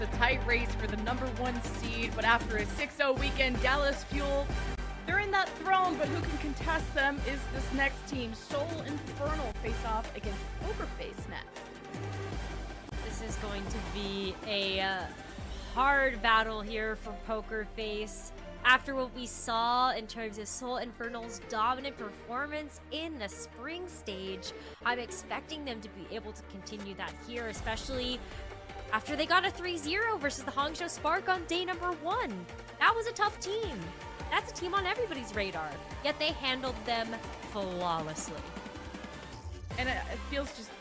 It's a tight race for the #1 seed, but after a 6-0 weekend, Dallas Fuel, they're in that throne, but who can contest them is this next team. Seoul Infernal face off against Poker Face next. This is going to be a hard battle here for Poker Face. After what we saw in terms of Seoul Infernal's dominant performance in the spring stage, I'm expecting them to be able to continue that here, especially after they got a 3-0 versus the Hangzhou Spark on day #1. That was a tough team. That's a team on everybody's radar, yet they handled them flawlessly. And it feels just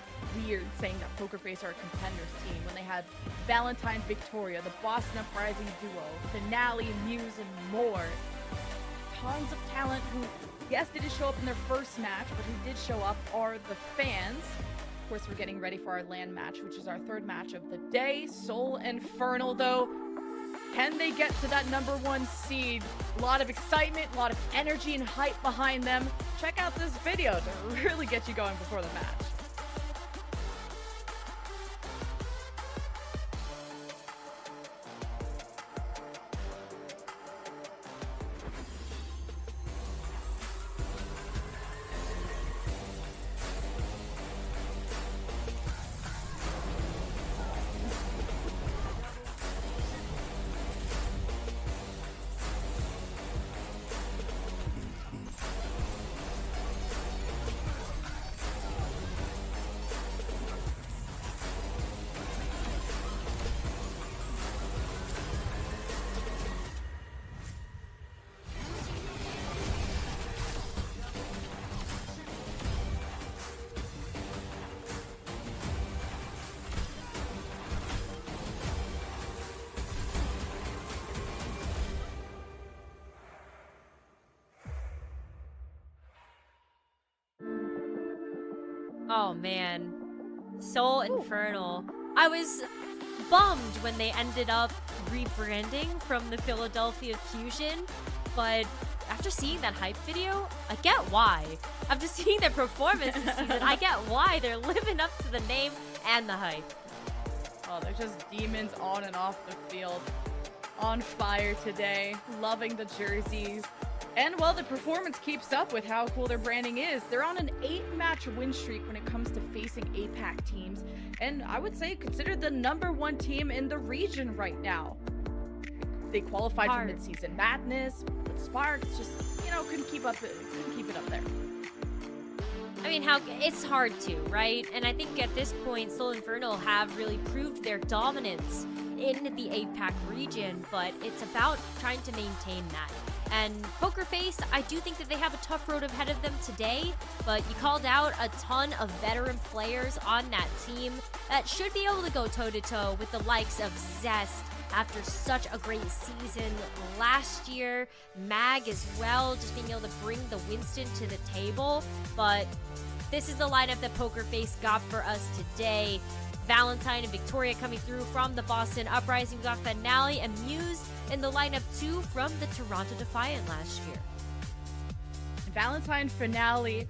weird saying that Poker Face are a contenders team when they had Valentine Victoria, the Boston Uprising duo, Finale, Muse, and more. Tons of talent who, yes, didn't show up in their first match, but who did show up are the fans. Of course, we're getting ready for our LAN match, which is our third match of the day. Seoul Infernal, though, can they get to that #1 seed? A lot of excitement, a lot of energy and hype behind them. Check out this video to really get you going before the match. Oh man, Seoul Infernal. I was bummed when they ended up rebranding from the Philadelphia Fusion, but after seeing that hype video, I get why. After seeing their performance this season, I get why they're living up to the name and the hype. Oh, they're just demons on and off the field. On fire today, loving the jerseys. And well, the performance keeps up with how cool their branding is. They're on an 8-match win streak when it comes to facing APAC teams. And I would say consider the #1 team in the region right now. They qualified for mid-season madness, but Sparks just, couldn't keep it up there. I mean, it's hard to, right? And I think at this point, Seoul Infernal have really proved their dominance in the APAC region, but it's about trying to maintain that. And Poker Face, I do think that they have a tough road ahead of them today, but you called out a ton of veteran players on that team that should be able to go toe-to-toe with the likes of Zest after such a great season last year. Mag as well, just being able to bring the Winston to the table. But this is the lineup that Poker Face got for us today. Valentine and Victoria coming through from the Boston Uprising. We got Finale and Muse in the lineup too from the Toronto Defiant last year. Valentine, Finale,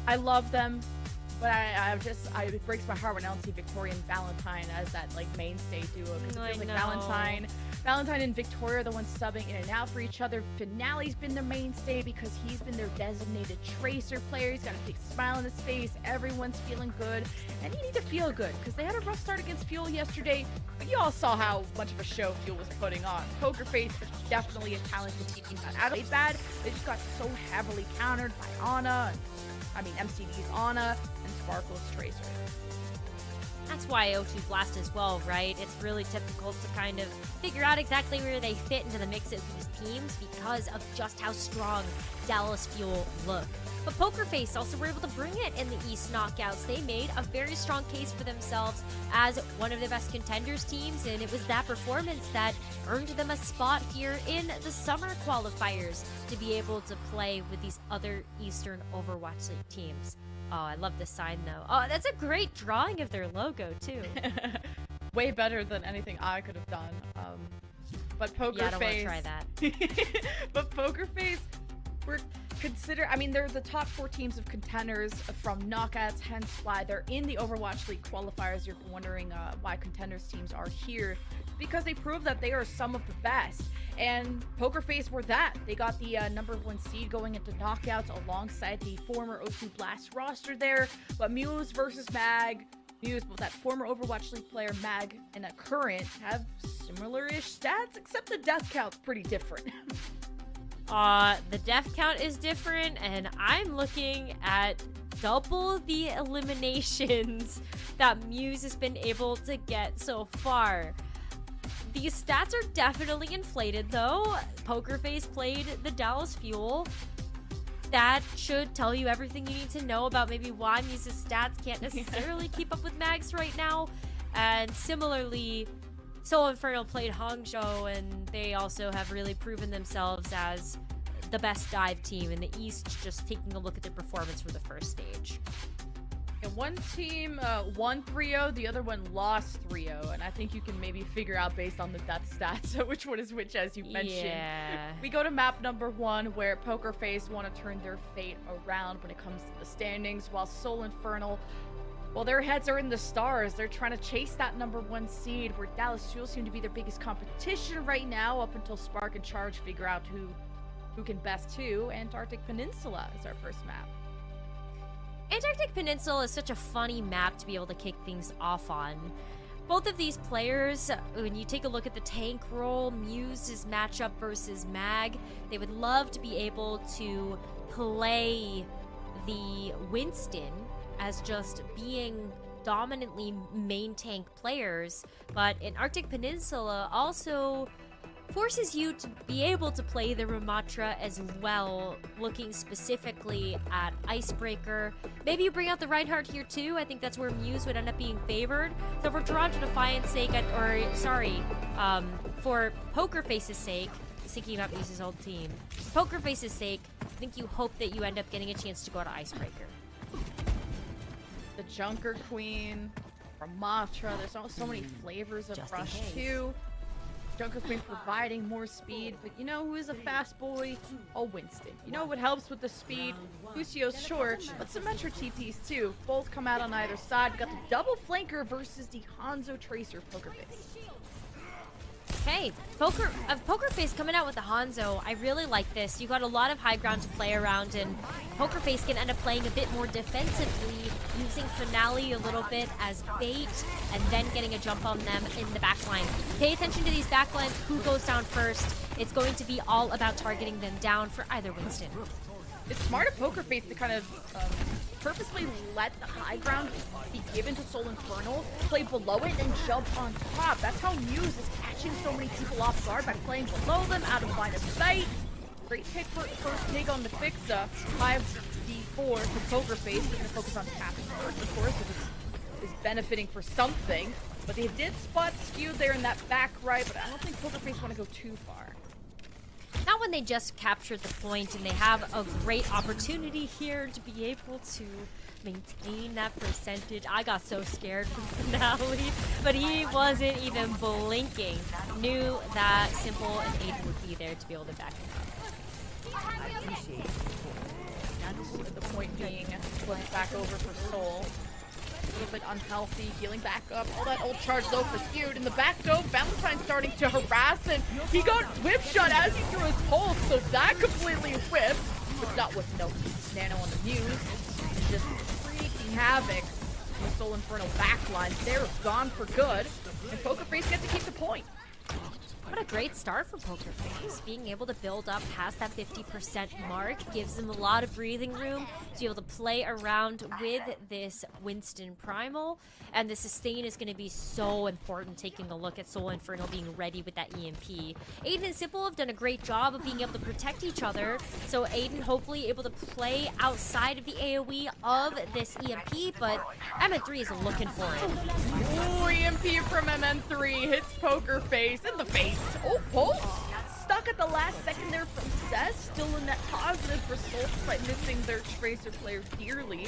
I love them, but it breaks my heart when I don't see Victoria and Valentine as that mainstay duo. Because I feel like Valentine and Victoria are the ones subbing in and out for each other. Finale's been their mainstay because he's been their designated tracer player. He's got a big smile on his face. Everyone's feeling good. And you need to feel good because they had a rough start against Fuel yesterday. But you all saw how much of a show Fuel was putting on. Poker Face is definitely a talented team. Not bad. They just got so heavily countered by Ana. MCD's Ana and Sparkle's Tracer. That's why O2 Blast as well, right? It's really difficult to kind of figure out exactly where they fit into the mix of these teams because of just how strong Dallas Fuel look. But Poker Face also were able to bring it in the East knockouts. They made a very strong case for themselves as one of the best contenders teams, and it was that performance that earned them a spot here in the Summer Qualifiers to be able to play with these other Eastern Overwatch League teams. Oh, I love this sign, though. Oh, that's a great drawing of their logo, too. Way better than anything I could have done. But Poker Face... Yeah, I don't want to try that. But Poker Face, I mean, they're the top 4 teams of contenders from knockouts, hence why they're in the Overwatch League qualifiers. You're wondering why contenders teams are here. Because they prove that they are some of the best. And Poker Face were that. They got the #1 seed going into knockouts alongside the former O2 Blast roster there. But Muse versus Mag, both that former Overwatch League player Mag and a current, have similar-ish stats, except the death count's pretty different. The death count is different, and I'm looking at double the eliminations that Muse has been able to get so far. These stats are definitely inflated, though. Poker Face played the Dallas Fuel. That should tell you everything you need to know about maybe why Muse's stats can't necessarily keep up with Mag's right now. And similarly, Seoul Infernal played Hangzhou, and they also have really proven themselves as the best dive team in the East, just taking a look at their performance for the first stage. And one team won 3-0, the other one lost 3-0, and I think you can maybe figure out based on the death stats which one is which, as you mentioned. Yeah. We go to map #1, where Poker Face want to turn their fate around when it comes to the standings, while Seoul Infernal, well, their heads are in the stars. They're trying to chase that #1 seed, where Dallas Fuel seem to be their biggest competition right now, up until Spark and Charge figure out who can best too. Antarctic Peninsula is our first map. Antarctic Peninsula is such a funny map to be able to kick things off on. Both of these players, when you take a look at the tank role, Muse's matchup versus Mag, they would love to be able to play the Winston as just being dominantly main tank players, but in Arctic Peninsula also forces you to be able to play the Ramatra as well, looking specifically at Icebreaker. Maybe you bring out the Reinhardt here too. I think that's where Muse would end up being favored. So for Toronto Defiant's sake, for Poker Face's sake, thinking about Muse's old team, for Poker Face's sake, I think you hope that you end up getting a chance to go to Icebreaker. The Junker Queen, Ramatra, there's so many flavors of Rush too. Junker Queen providing more speed, but you know who is a fast boy? Oh, Winston. You know what helps with the speed? Lucio's short, but some Metro TPs too. Both come out on either side. We got the double flanker versus the Hanzo Tracer Poker Face. Okay, Poker Face coming out with the Hanzo. I really like this. You got a lot of high ground to play around, and Poker Face can end up playing a bit more defensively, using Finale a little bit as bait, and then getting a jump on them in the backline. Pay attention to these backlines. Who goes down first? It's going to be all about targeting them down for either Winston. It's smart of Poker Face to kind of purposely let the high ground be given to Seoul Infernal, play below it, and jump on top. That's how Muse is catching so many people off guard, by playing below them, out of line of sight. Great pick for first take on the Fixa. 5d4 for Poker Face. They're going to focus on tapping first, of course, which is benefiting for something. But they did spot Skew there in that back right, but I don't think Poker Face want to go too far. Not when they just captured the point, and they have a great opportunity here to be able to maintain that percentage. I got so scared from Finale, but he wasn't even blinking. Knew that Simple and Aiden would be there to be able to back him up. I appreciate it. The point being flipped back over for Soul. A little bit unhealthy, healing back up. All that old charge though for Skewed. In the back though, Valentine starting to harass, and he got whip shot as he threw his pulse, so that completely whipped. But not with no nano on the Muse. And just freaking havoc in the Soul Infernal backline. They're gone for good. And Poker Face gets to keep the point. What a great start for Poker Face. Being able to build up past that 50% mark gives them a lot of breathing room to be able to play around with this Winston Primal. And the sustain is going to be so important, taking a look at Seoul Infernal being ready with that EMP. Aiden and Simple have done a great job of being able to protect each other. So Aiden hopefully able to play outside of the AoE of this EMP, but MN3 is looking for it. Ooh, EMP from MN3 hits Poker Face in the face. Oh, Pulse stuck at the last second there from Cess. Still in that positive for Soul, despite missing their Tracer player dearly.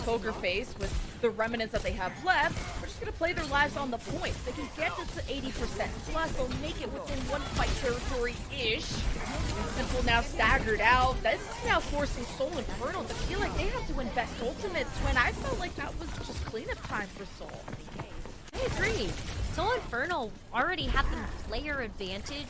Poker Face with the remnants that they have left are just going to play their lives on the points. They can get this to 80%. Plus, they'll make it within one fight territory-ish. Simple now staggered out. This is now forcing Seoul Infernal to feel like they have to invest ultimates when I felt like that was just cleanup time for Seoul. I agree. Seoul Infernal already had the player advantage.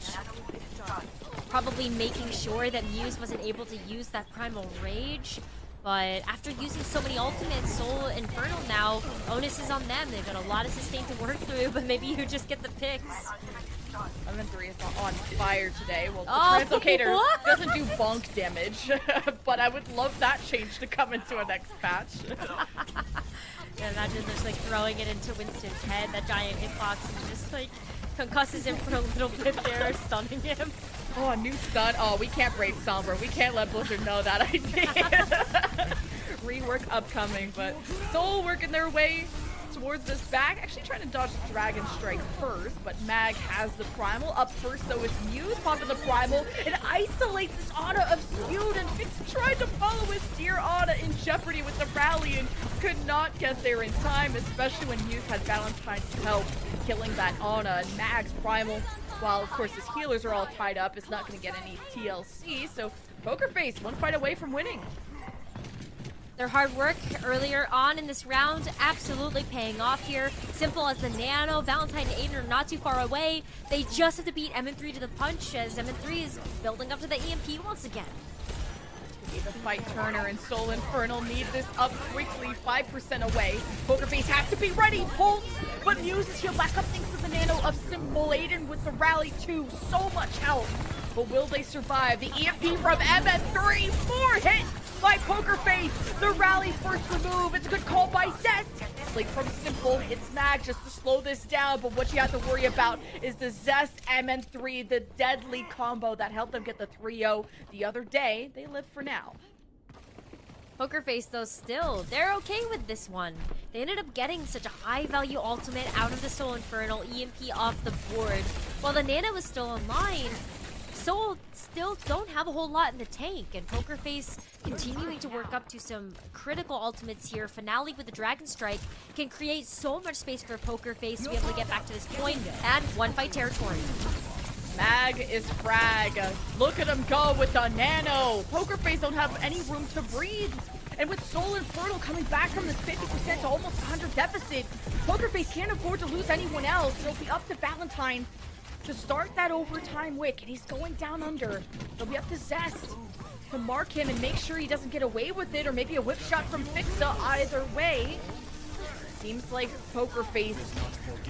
Probably making sure that Muse wasn't able to use that Primal Rage. But after using so many ultimates, Seoul Infernal now, onus is on them. They've got a lot of sustain to work through, but maybe you just get the picks. MN3 is on fire today. Well, the Translocator doesn't do bonk damage, but I would love that change to come into a next patch. Yeah, imagine just like throwing it into Winston's head, that giant hitbox, and just like concusses him for a little bit there, stunning him. Oh, a new stun. Oh, we can't break Sombra. We can't let Blizzard know that idea. Rework upcoming, but Seoul working their way towards this back. Actually trying to dodge the Dragon Strike first, but Mag has the Primal. Up first, though, is Muse popping the Primal. It isolates this Ana of Spewed, and Fix tried to follow his dear Ana in jeopardy with the rally and could not get there in time, especially when Muse had Valentine's help killing that Ana. And Mag's Primal, while of course his healers are all tied up, is not going to get any TLC, so Poker Face one fight away from winning. Their hard work earlier on in this round absolutely paying off here. Simple as the Nano, Valentine and Aiden are not too far away. They just have to beat MN3 to the punch as MN3 is building up to the EMP once again. The fight Turner and Seoul Infernal need this up quickly, 5% away. Poker Face have to be ready, Pulse, but Muse is healed back up thanks to the Nano of Simple. Aiden with the rally too, so much health. But will they survive? The EMP from MN3, 4 hits by Poker Face. The rally first remove. It's a good call by Zest. Like from Simple, hits Mag just to slow this down. But what you have to worry about is the Zest MN3, the deadly combo that helped them get the 3-0 the other day. They live for now. Poker Face, though, still, they're okay with this one. They ended up getting such a high-value ultimate out of the Seoul Infernal, EMP off the board. While the Nana was still online, Seoul still don't have a whole lot in the tank, and Poker Face continuing to work up to some critical ultimates here. Finale with the Dragon Strike can create so much space for Poker Face to be able to get back to this point and one fight territory. Mag is frag. Look at him go with the Nano. Poker Face don't have any room to breathe. And with Seoul Infernal coming back from this 50% to almost 100 deficit, Poker Face can't afford to lose anyone else. It'll be up to Valentine to start that overtime wick, and he's going down under. It'll be up to Zest to mark him and make sure he doesn't get away with it, or maybe a whip shot from Fixa. Either way, seems like Poker Face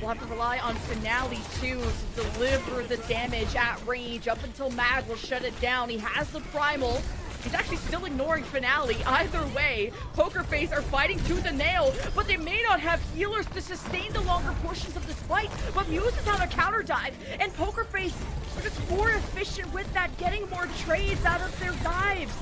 will have to rely on Finale too to deliver the damage at range up until Mag will shut it down. He has the Primal. He's actually still ignoring Finale. Either way, Poker Face are fighting tooth and nail, but they may not have healers to sustain the longer portions of this fight. But Muse is on a counter dive, and Poker Face are just more efficient with that, getting more trades out of their dives.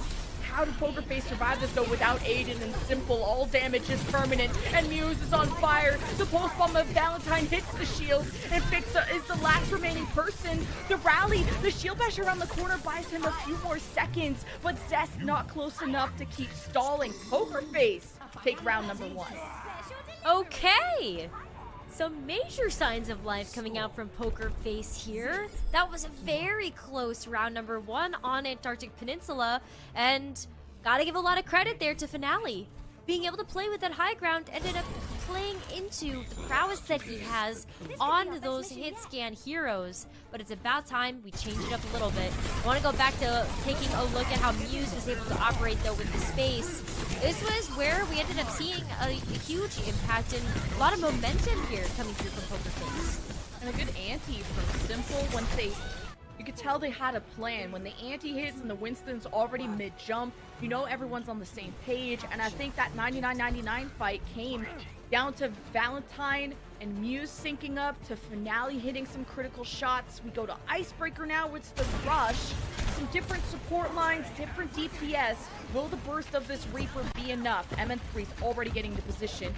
How did Poker Face survive this, though, without Aiden and Simple? All damage is permanent, and Muse is on fire. The pulse bomb of Valentine hits the shield, and Fixa is the last remaining person. The rally, the shield bash around the corner buys him a few more seconds, but Zest not close enough to keep stalling. Poker Face take round number 1. Okay. Some major signs of life coming out from Poker Face here. That was a very close round number 1 on Antarctic Peninsula, and gotta give a lot of credit there to Finale. Being able to play with that high ground ended up playing into the prowess that he has on those hit scan heroes, but it's about time we change it up a little bit. I want to go back to taking a look at how Muse was able to operate, though, with the space. This was where we ended up seeing a huge impact and a lot of momentum here coming through from Poker Face. And a good ante from Simple once you could tell they had a plan. When the ante hits and the Winston's already mid-jump, you know everyone's on the same page. And I think that 99-99 fight came down to Valentine and Muse syncing up, to Finale hitting some critical shots. We go to Icebreaker now with the Rush. Some different support lines, different DPS. Will the burst of this Reaper be enough? MN3's already getting into position.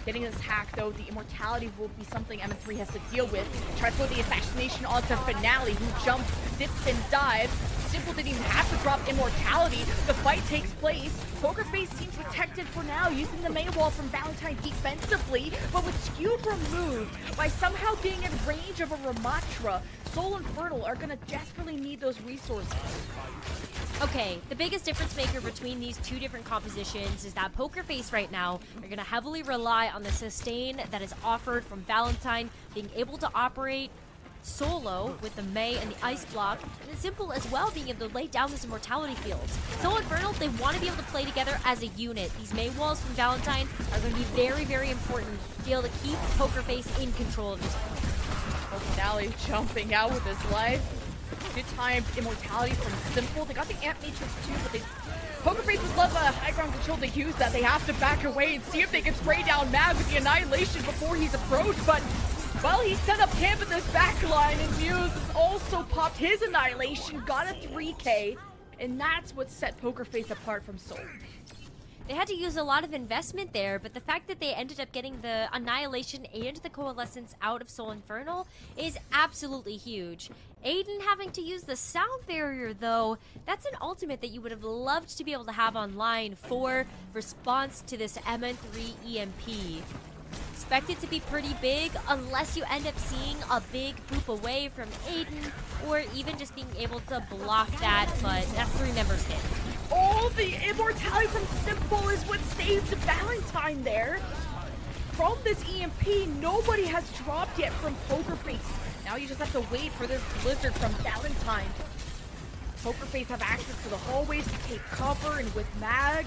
Getting this hack, though, the immortality will be something MN3 has to deal with. Tries to put the assassination onto Finale, who jumps, dips, and dives. Simple didn't even have to drop Immortality. The fight takes place. Poker Face seems protected for now, using the Mei wall from Valentine defensively, but with Skewed removed, by somehow being in range of a Ramatra, Seoul Infernal are gonna desperately need those resources. Okay, the biggest difference maker between these two different compositions is that Poker Face right now are going to heavily rely on the sustain that is offered from Valentine, being able to operate solo with the Mei and the Ice Block, and then Simple as well being able to lay down this Immortality fields. Seoul Infernal, they want to be able to play together as a unit. These Mei walls from Valentine are going to be very, very important to be able to keep Poker Face in control of this point. Finale jumping out with his life. Good timed Immortality from Simple. They got the Amp Matrix too, but Poker Face would love a high ground control to use that. They have to back away and see if they can spray down Mag with the Annihilation before he's approached, but well, he set up camp in this back line, and Muse has also popped his Annihilation, got a 3K, and that's what set Poker Face apart from Seoul. They had to use a lot of investment there, but the fact that they ended up getting the Annihilation and the Coalescence out of Seoul Infernal is absolutely huge. Aiden having to use the Sound Barrier, though, that's an ultimate that you would have loved to be able to have online for response to this MN3 EMP. Expect it to be pretty big unless you end up seeing a big boop away from Aiden, or even just being able to block that, but that's 3 members hit. Oh, the Immortality from Simple is what saved Valentine there. From this EMP, nobody has dropped yet from Poker Face. Now you just have to wait for this Blizzard from Valentine. Poker Face have access to the hallways to take cover, and with Mag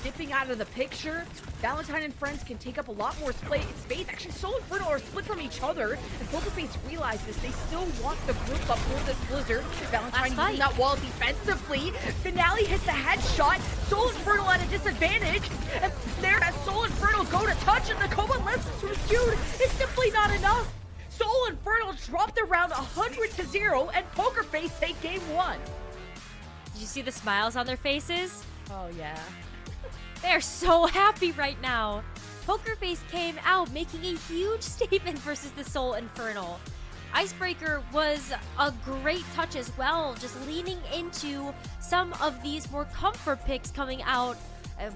dipping out of the picture, Valentine and friends can take up a lot more space. Actually, Seoul Infernal are split from each other, and Poker Face realizes they still want the group up for this Blizzard. Valentine using that wall defensively. Finale hits a headshot. Seoul Infernal at a disadvantage, and there as Seoul Infernal go to touch, and the Coalescence from Skewed is simply not enough. Seoul Infernal dropped the round 100-0, and Poker Face take game 1. Did you see the smiles on their faces? Oh yeah. They're so happy right now. Poker Face came out making a huge statement versus the Seoul Infernal. Icebreaker was a great touch as well, just leaning into some of these more comfort picks coming out.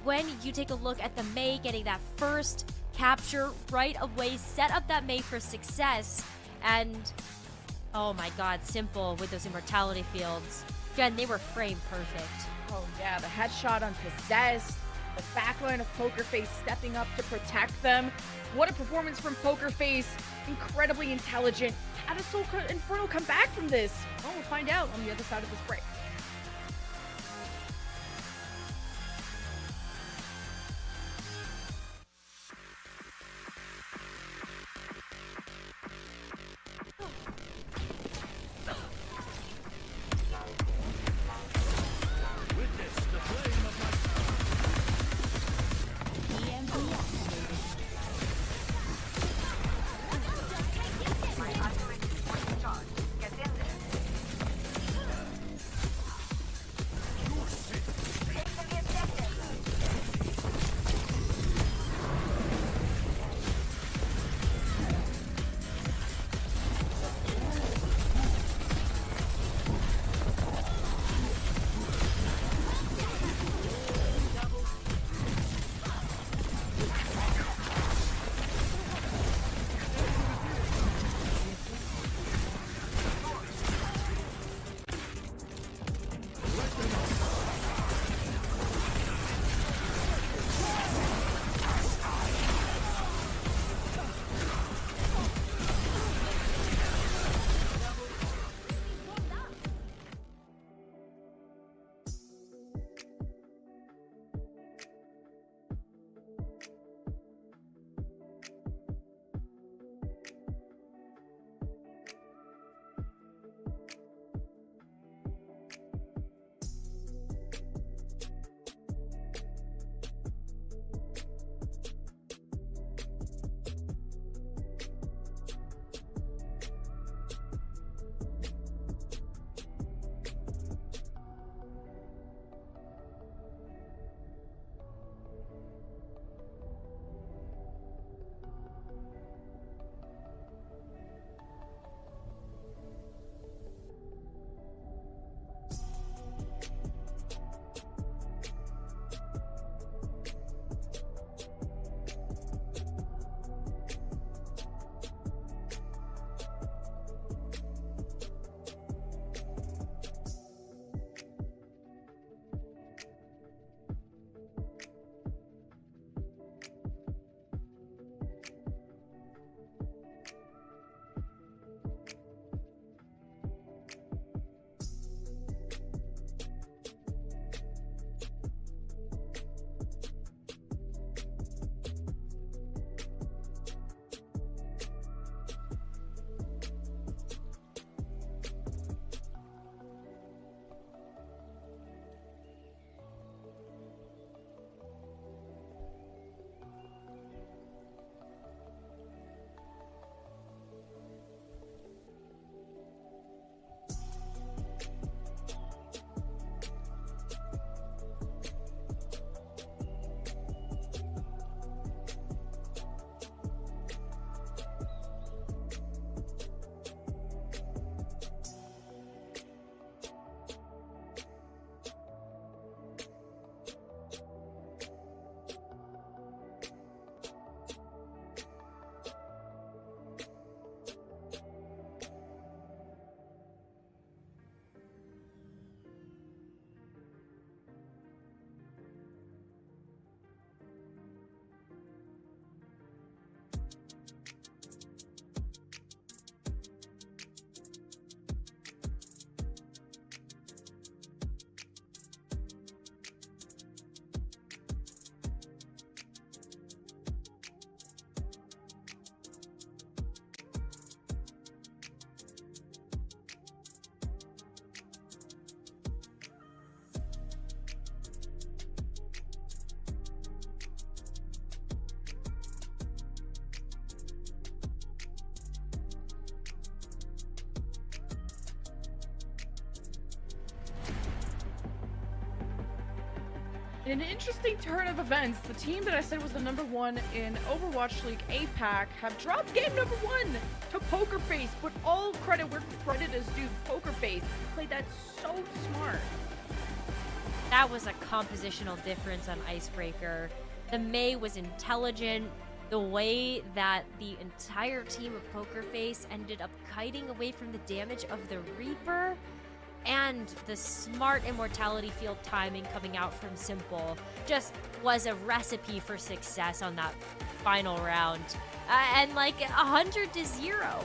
When you take a look at the Mei getting that first capture right away, set up that Mei for success, and oh my god, Simple with those Immortality fields. Again, they were frame perfect. Oh yeah, the headshot on Possessed. The backline of Poker Face stepping up to protect them. What a performance from Poker Face. Incredibly intelligent. How does Seoul Infernal come back from this? Well, we'll find out on the other side of this break. In an interesting turn of events, the team that I said was the #1 in Overwatch League APAC have dropped game #1 to Poker Face, but all credit where credit is due. Poker Face played that so smart. That was a compositional difference on Icebreaker. The Mei was intelligent. The way that the entire team of Poker Face ended up kiting away from the damage of the Reaper, and the smart immortality field timing coming out from Simple just was a recipe for success on that final round. And like 100-0.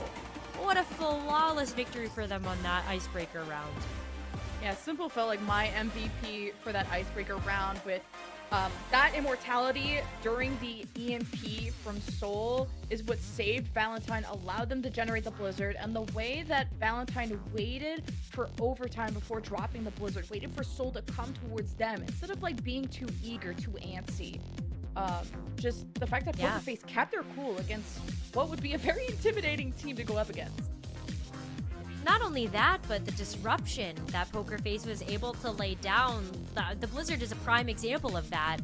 What a flawless victory for them on that Icebreaker round. Yeah, Simple felt like my MVP for that Icebreaker round with that immortality during the EMP from Seoul is what saved Valentine, allowed them to generate the Blizzard, and the way that Valentine waited for overtime before dropping the Blizzard, waited for Seoul to come towards them instead of like being too eager, too antsy. Just the fact that Poker Face kept their cool against what would be a very intimidating team to go up against. Not only that, but the disruption that Poker Face was able to lay down. The Blizzard is a prime example of that.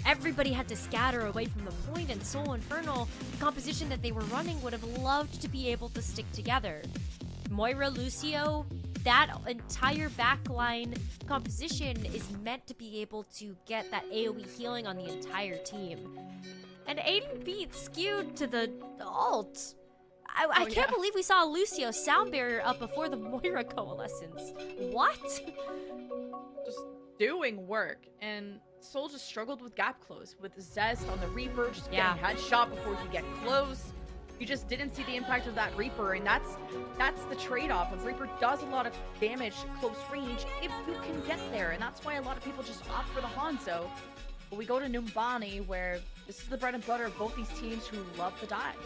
Everybody had to scatter away from the point, and Seoul Infernal, the composition that they were running, would have loved to be able to stick together. Moira, Lucio, that entire backline composition is meant to be able to get that AoE healing on the entire team. And Aiden beat skewed to the ult. I can't believe we saw Lucio sound barrier up before the Moira coalescence. What? Just doing work, and Seoul just struggled with gap close, with Zest on the Reaper, just getting headshot before he get close. You just didn't see the impact of that Reaper, and that's the trade-off. Of Reaper does a lot of damage close range if you can get there, and that's why a lot of people just opt for the Hanzo. But we go to Numbani, where this is the bread and butter of both these teams who love the dive.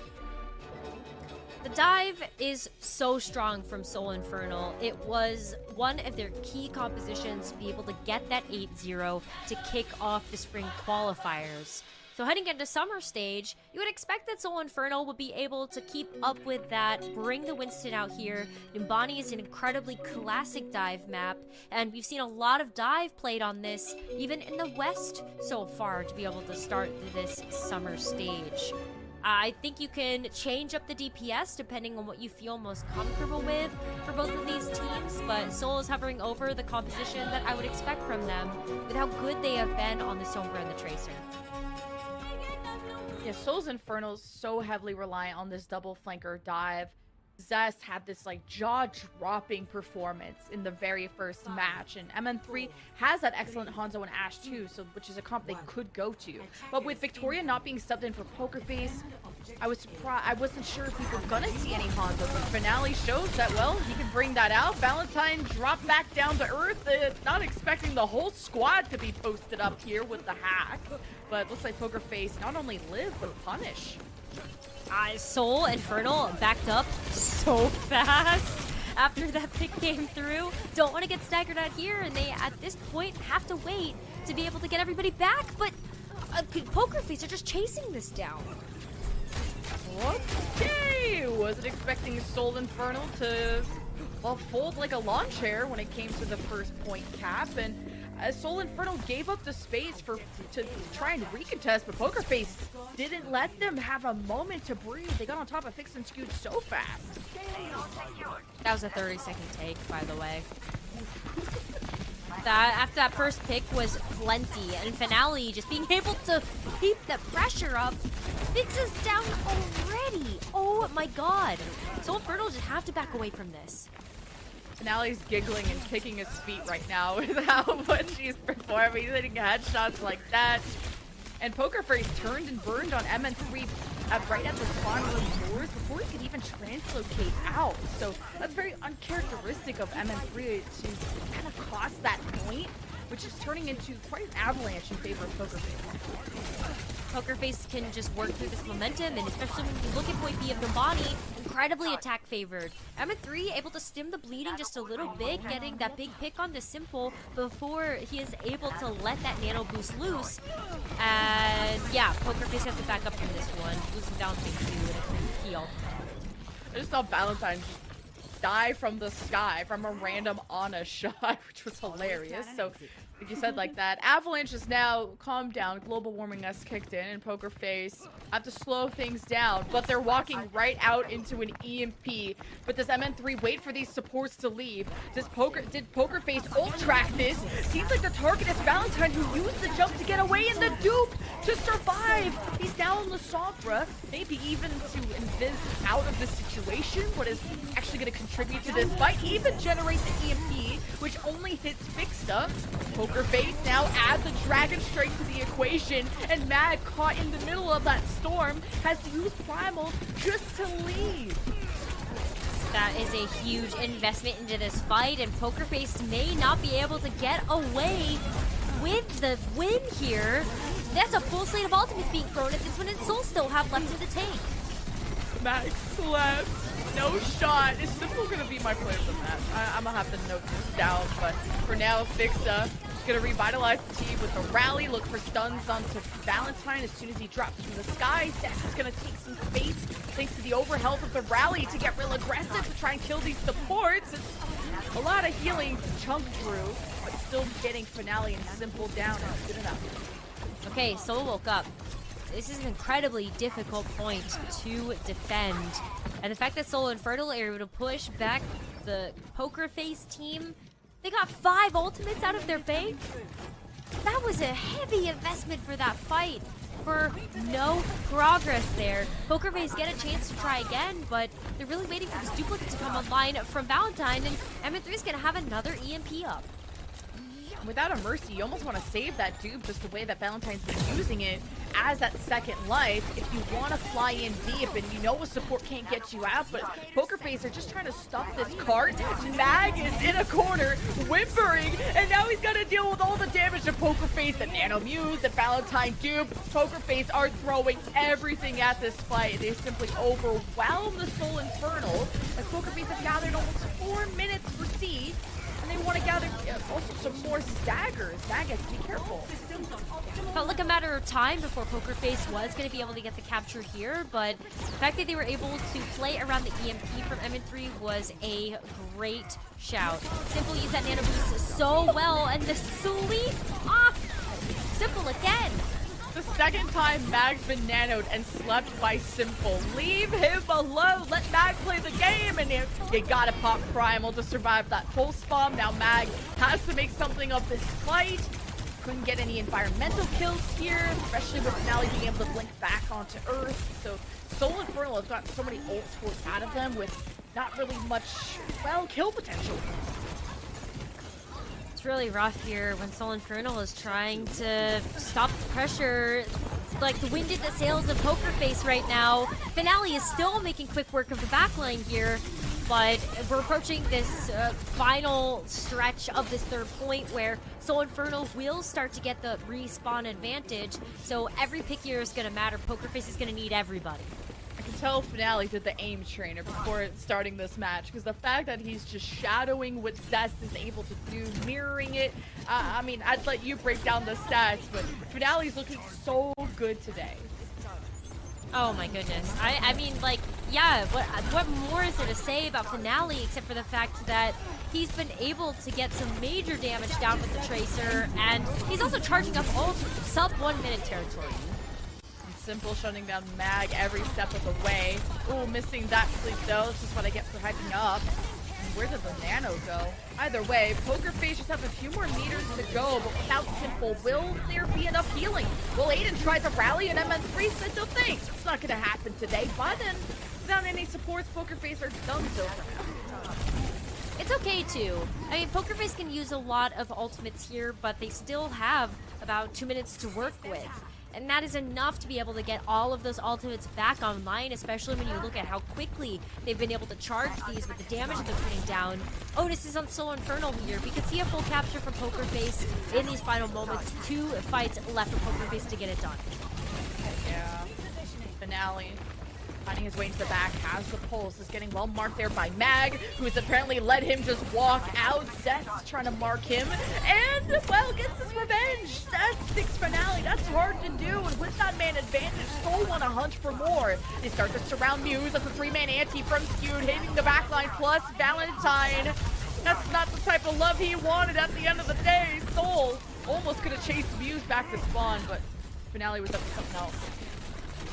The dive is so strong from Seoul Infernal. It was one of their key compositions to be able to get that 8-0 to kick off the spring qualifiers. So heading into summer stage, you would expect that Seoul Infernal would be able to keep up with that, bring the Winston out here. Numbani is an incredibly classic dive map, and we've seen a lot of dive played on this, even in the West so far, to be able to start this summer stage. I think you can change up the DPS depending on what you feel most comfortable with for both of these teams, but Seoul is hovering over the composition that I would expect from them with how good they have been on the Sombra and the Tracer. Yeah, Seoul's Infernals so heavily reliant on this double flanker dive. Zest had this like jaw-dropping performance in the very first match, and MN3 has that excellent Hanzo and Ashe too, so which is a comp they could go to. But with Victoria not being subbed in for Poker Face, I was surprised. I wasn't sure if we were gonna see any Hanzo, but Finale shows that, well, he can bring that out. Valentine dropped back down to earth, not expecting the whole squad to be posted up here with the hack, but looks like Poker Face not only live but punish. Seoul Infernal backed up so fast after that pick came through. Don't want to get staggered out here, and they, at this point, have to wait to be able to get everybody back, but Poker Face are just chasing this down. Okay, wasn't expecting Seoul Infernal to, well, fold like a lawn chair when it came to the first point cap, and Seoul Infernal gave up the space to try and recontest, but Poker Face didn't let them have a moment to breathe. They got on top of Fix and Skewed so fast. That was a 30-second take, by the way. After that first pick was plenty, and Finale just being able to keep the pressure up. Fix is down already. Oh my god. Seoul Infernal just have to back away from this. Finale's giggling and kicking his feet right now with how much she's performing. He's hitting headshots like that. And Poker Face turned and burned on MN3 right at the spawn room doors before he could even translocate out. So that's very uncharacteristic of MN3 to kind of cross that point, which is turning into quite an avalanche in favor of Poker Face. Poker Face can just work through this momentum, and especially when you look at point B of Numbani, incredibly attack favored. MN3 able to stem the bleeding just a little bit, getting that big pick on the Simple before he is able to let that nano boost loose. And yeah, Poker Face has to back up from this one, losing down thing 2 and a heal. I just saw Valentine die from the sky from a random Ana shot, which was hilarious. So Like you said like that. Avalanche is now calmed down. Global warming has kicked in, and Poker Face have to slow things down. But they're walking right out into an EMP. But does MN3 wait for these supports to leave? Did Poker Face ult track this? Seems like the target is Valentine, who used the jump to get away in the dupe to survive. He's down on the Sombra, maybe even to invis out of this situation. What is actually going to contribute to this fight? Even generate the EMP, which only hits Fixa. Poker Face now add the Dragon Strike to the equation, and Mag, caught in the middle of that storm, has to use Primal just to leave. That is a huge investment into this fight, and Poker Face may not be able to get away with the win here. That's a full slate of ultimates being thrown at this one, and Seoul still have left in the tank. Mag slept. No shot. It's Simple gonna be my player of the match. I'm gonna have to note this down, but for now, Fixa is gonna revitalize the team with a rally, look for stuns onto Valentine as soon as he drops from the sky. Sess is gonna take some space thanks to the overhealth of the rally to get real aggressive to try and kill these supports. It's a lot of healing to chunk through, but still getting Finale and Simple down is good enough. Okay, Seoul woke up. This is an incredibly difficult point to defend. And the fact that Seoul Infernal are able to push back the Poker Face team, they got 5 ultimates out of their bank. That was a heavy investment for that fight, for no progress there. Poker Face get a chance to try again, but they're really waiting for this duplicate to come online from Valentine, and MN3 is going to have another EMP up. Without a Mercy, you almost want to save that dupe just the way that Valentine's been using it as that second life. If you want to fly in deep and you know a support can't get you out, but Poker Face are just trying to stop this cart. Mag is in a corner, whimpering, and now he's got to deal with all the damage to Poker Face, the Nano Muse, the Valentine dupe. Poker Face are throwing everything at this fight. They simply overwhelm the Soul Infernal as Poker Face have gathered almost 4 minutes for C. And they want to gather also some more staggers. Mag has to be careful. Felt like a matter of time before Poker Face was going to be able to get the capture here, but the fact that they were able to play around the EMP from MN3 was a great shout. Simple used that nano boost so well, and the sweep off. Simple again. The second time Mag's been nanoed and slept by Simple. Leave him alone. Let Mag play the game. And you gotta pop Primal to survive that pulse bomb. Now Mag has to make something of this fight. Couldn't get any environmental kills here, especially with Finale being able to blink back onto Earth. So Soul Infernal has gotten so many ults forced out of them with not really much, well, kill potential. Really rough here when Seoul Infernal is trying to stop the pressure. Like the wind in the sails of Poker Face right now. Finale is still making quick work of the backline here, but we're approaching this final stretch of this third point where Seoul Infernal will start to get the respawn advantage. So every pick here is going to matter. Poker Face is going to need everybody. I can tell Finale did the aim trainer before starting this match, because the fact that he's just shadowing what Zest is able to do, mirroring it. I mean, I'd let you break down the stats, but Finale's looking so good today. Oh my goodness. I mean, like, yeah, what more is there to say about Finale except for the fact that he's been able to get some major damage down with the Tracer, and he's also charging up ult sub 1 minute territory. Simple shutting down Mag every step of the way. Ooh, missing that sleep though. This is what I get for hyping up. And where did the nano go? Either way, Poker Face just have a few more meters to go, but without Simple, will there be enough healing? Will Aiden try the rally and MN3 said no thanks. It's not gonna happen today, but then without any supports, Poker Face are done so far. It's okay too. I mean, Poker Face can use a lot of ultimates here, but they still have about 2 minutes to work with. And that is enough to be able to get all of those ultimates back online, especially when you look at how quickly they've been able to charge these with the damage they're putting down. Otis is on Soul Infernal here. We could see a full capture from Poker Face in these final moments. 2 fights left for Poker Face to get it done. Yeah. Finale. Finding his way into the back, has the pulse, is getting well marked there by Mag, who's apparently let him just walk out. Seth's trying to mark him, and, well, gets his revenge. Seth sticks Finale. That's hard to do, and with that man advantage, Soul want to hunt for more. They start to surround Muse as a 3-man anti from Skewed, hitting the backline, plus Valentine That's not the type of love he wanted at the end of the day. Seoul almost could have chased Muse back to spawn, but Finale was up to something else.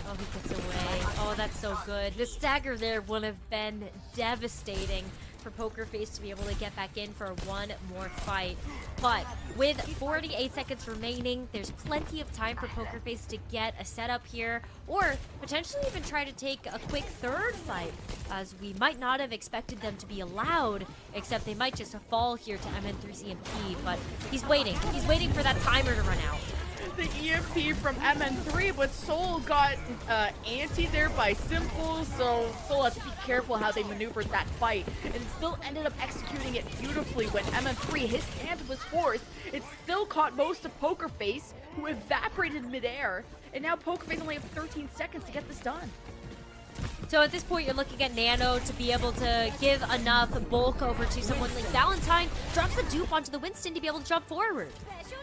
Oh, he gets away. Oh, that's so good. The stagger there would have been devastating for Poker Face to be able to get back in for one more fight. But with 48 seconds remaining, there's plenty of time for Poker Face to get a setup here, or potentially even try to take a quick third fight, as we might not have expected them to be allowed, except they might just fall here to MN3CMP, but he's waiting. He's waiting for that timer to run out. The EMP from MN3, but Seoul got anti there by Simple, so Seoul has to be careful how they maneuvered that fight, and still ended up executing it beautifully when MN3, his hand was forced. It still caught most of Poker Face, who evaporated midair, and now Poker Face only have 13 seconds to get this done. So at this point, you're looking at Nano to be able to give enough bulk over to someone like Valentine, drops the dupe onto the Winston to be able to jump forward.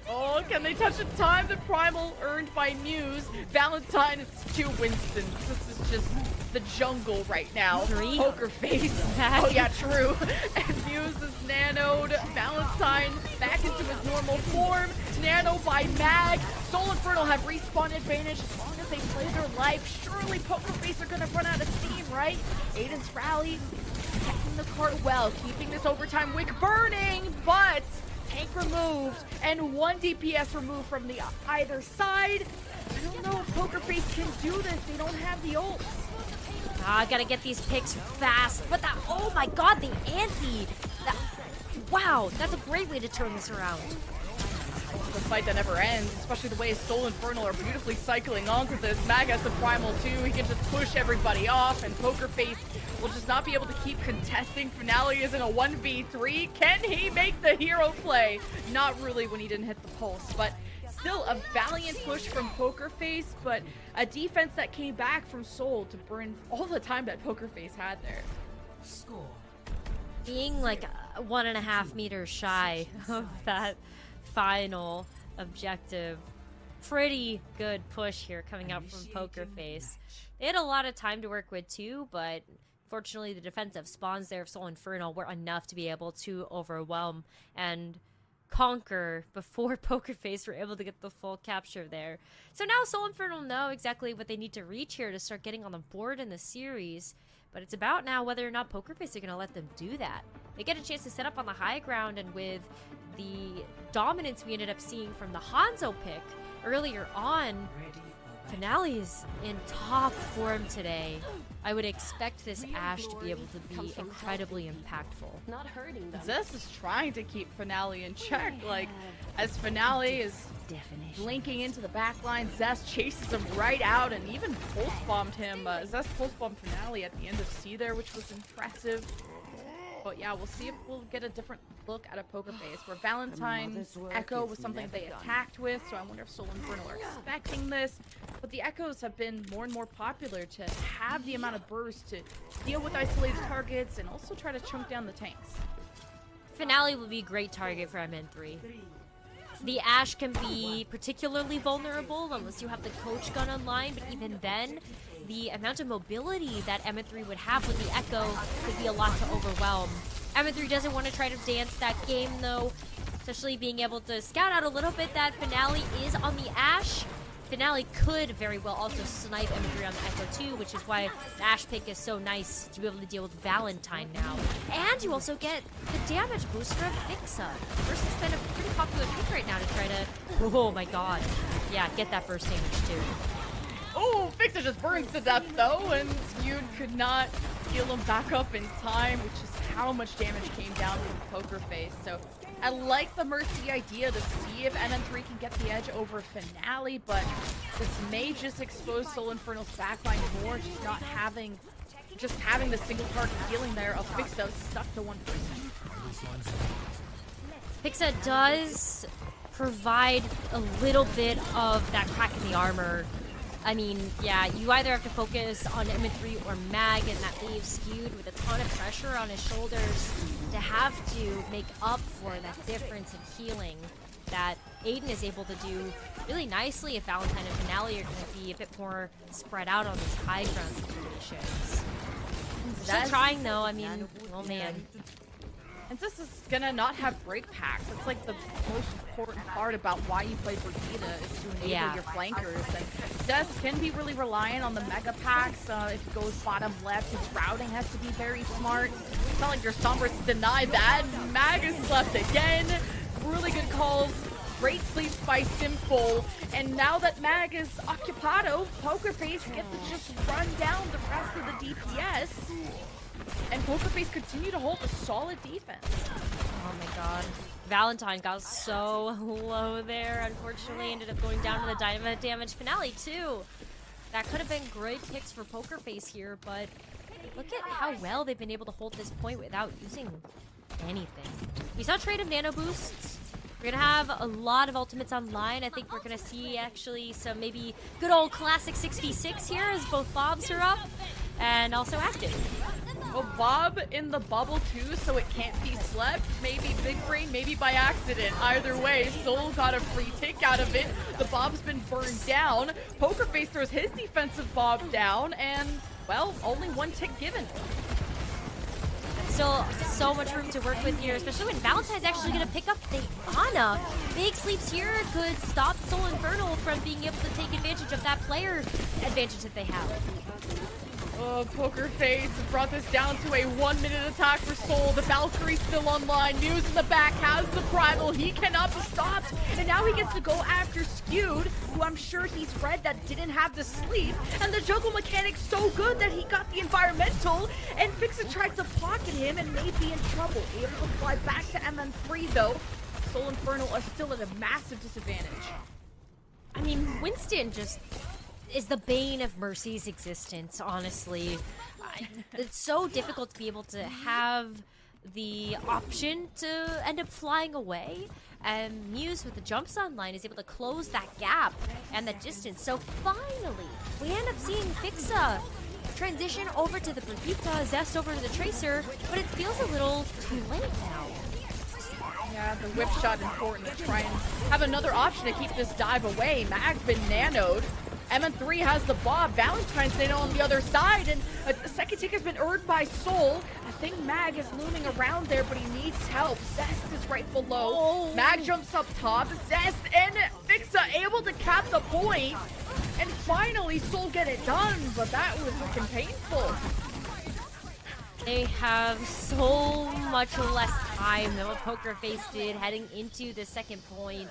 Oh, can they touch the time? The Primal earned by Muse. Valentine, it's 2 Winstons. This is just the jungle right now. 3. Poker Face. Oh yeah, true. And Muse is nanoed. Valentine back into his normal form. Nano by Mag. Soul Infernal have respawn advantage as long as they play their life. Surely Poker Face are gonna run out of steam, right? Aiden's rally, protecting the cart well, keeping this overtime wick burning, but tank removed and 1 DPS removed from the either side. I don't know if Poker Face can do this. They don't have the ults. Ah, gotta get these picks fast. But that, oh my god, the anti. That, wow, that's a great way to turn this around. It's a fight that never ends, especially the way Soul Infernal are beautifully cycling onto this. Mag has the Primal too. He can just push everybody off, and Poker Face will just not be able to keep contesting. Finale is in a 1v3. Can he make the hero play? Not really when he didn't hit the pulse, but still a valiant push from Poker Face, but a defense that came back from Soul to burn all the time that Poker Face had there. Score. Being like 1.5 meters shy of that final objective. Pretty good push here coming out from Poker Face. They had a lot of time to work with too, but fortunately the defensive spawns there of Soul Infernal were enough to be able to overwhelm and conquer before Poker Face were able to get the full capture there. So now Soul Infernal know exactly what they need to reach here to start getting on the board in the series, but it's about now whether or not Poker Face are going to let them do that. They get a chance to set up on the high ground, and with the dominance we ended up seeing from the Hanzo pick earlier on, Finale is in top form today. I would expect this Ashe to be able to be incredibly impactful. Not hurting them. Zest is trying to keep Finale in check, like, as Finale is blinking into the back line, Zest chases him right out and even pulse-bombed him. Zest pulse-bombed Finale at the end of C there, which was impressive. But yeah, we'll see if we'll get a different look at a Poker Face, where Valentine's Echo was something they attacked with, so I wonder if Soul Infernal are expecting this. But the Echoes have been more and more popular to have the amount of burst to deal with isolated targets and also try to chunk down the tanks. Finale will be a great target for MN3. The Ashe can be particularly vulnerable unless you have the coach gun online, but even then, the amount of mobility that MN3 would have with the Echo could be a lot to overwhelm. MN3 doesn't want to try to dance that game though, especially being able to scout out a little bit that Finale is on the Ashe. Finale could very well also snipe MN3 on the Echo too, which is why the Ashe pick is so nice to be able to deal with Valentine now. And you also get the damage booster of Fixa. Burst has been a pretty popular pick right now to try to, oh my god. Yeah, get that burst damage too. Oh, Fixa just burns to death though, and Skewed could not heal him back up in time, which is how much damage came down from Poker Face. So I like the Mercy idea to see if NN3 can get the edge over Finale, but this may just expose Soul Infernal's backline more, just having the single target healing there of Fixa stuck to one person. Fixa does provide a little bit of that crack in the armor. I mean, yeah, you either have to focus on MN3 or Mag, and that leaves Skewed with a ton of pressure on his shoulders to have to make up for that difference in healing that Aiden is able to do really nicely if Valentine and Finale are going to be a bit more spread out on these high ground situations. Still trying though, I mean, oh man. And this is gonna not have break packs. That's like the most important part about why you play Brigida is to enable your flankers. And Zest can be really reliant on the mega packs. If he goes bottom left, his routing has to be very smart. It's not like your Sombras deny that. Mag is left again. Really good calls. Great sleeps by Simple. And now that Mag is occupado, Pokerface get to just run down the rest of the DPS. And Pokerface continue to hold a solid defense. Oh my god. Valentine got so low there. Unfortunately, ended up going down to the dynamite damage finale too. That could have been great picks for Pokerface here, but look at how well they've been able to hold this point without using anything. We saw trade of nano boosts. We're gonna have a lot of ultimates online. I think we're gonna see actually some maybe good old classic 6v6 here as both Bobs are up and also active. Well, Bob in the bubble too, so it can't be slept. Maybe Big Brain, maybe by accident. Either way, Seoul got a free take out of it. The Bob's been burned down. Pokerface throws his defensive Bob down, and, well, only one tick given. Still so much room to work with here, especially when Valentine's actually going to pick up the Ana. Big sleeps here could stop Seoul Infernal from being able to take advantage of that player advantage that they have. Oh, Pokerface brought this down to a 1-minute attack for Seoul. The Valkyrie's still online. Muse in the back has the Primal. He cannot be stopped. And now he gets to go after Skewed, who I'm sure he's read that didn't have the sleep. And the juggle mechanic's so good that he got the environmental. And Fixa tried to pocket him and may be in trouble. Able to fly back to MN3 though. Seoul Infernal are still at a massive disadvantage. I mean, Winston just is the bane of Mercy's existence, honestly. It's so difficult to be able to have the option to end up flying away, and Muse with the jumps online is able to close that gap and the distance. So finally, we end up seeing Fixa transition over to the Brigitte, Zest over to the Tracer, but it feels a little too late now. Yeah, the whip shot important to try and have another option to keep this dive away. Mag's been nanoed. MN3 has the Bob. Valentine's nano on the other side, and the second take has been earned by Seoul. I think Mag is looming around there, but he needs help. Zest is right below. Oh. Mag jumps up top. Zest and Fixa able to cap the point. And finally, Seoul get it done, but that was looking painful. They have so much less time than what Pokerface did heading into the second point.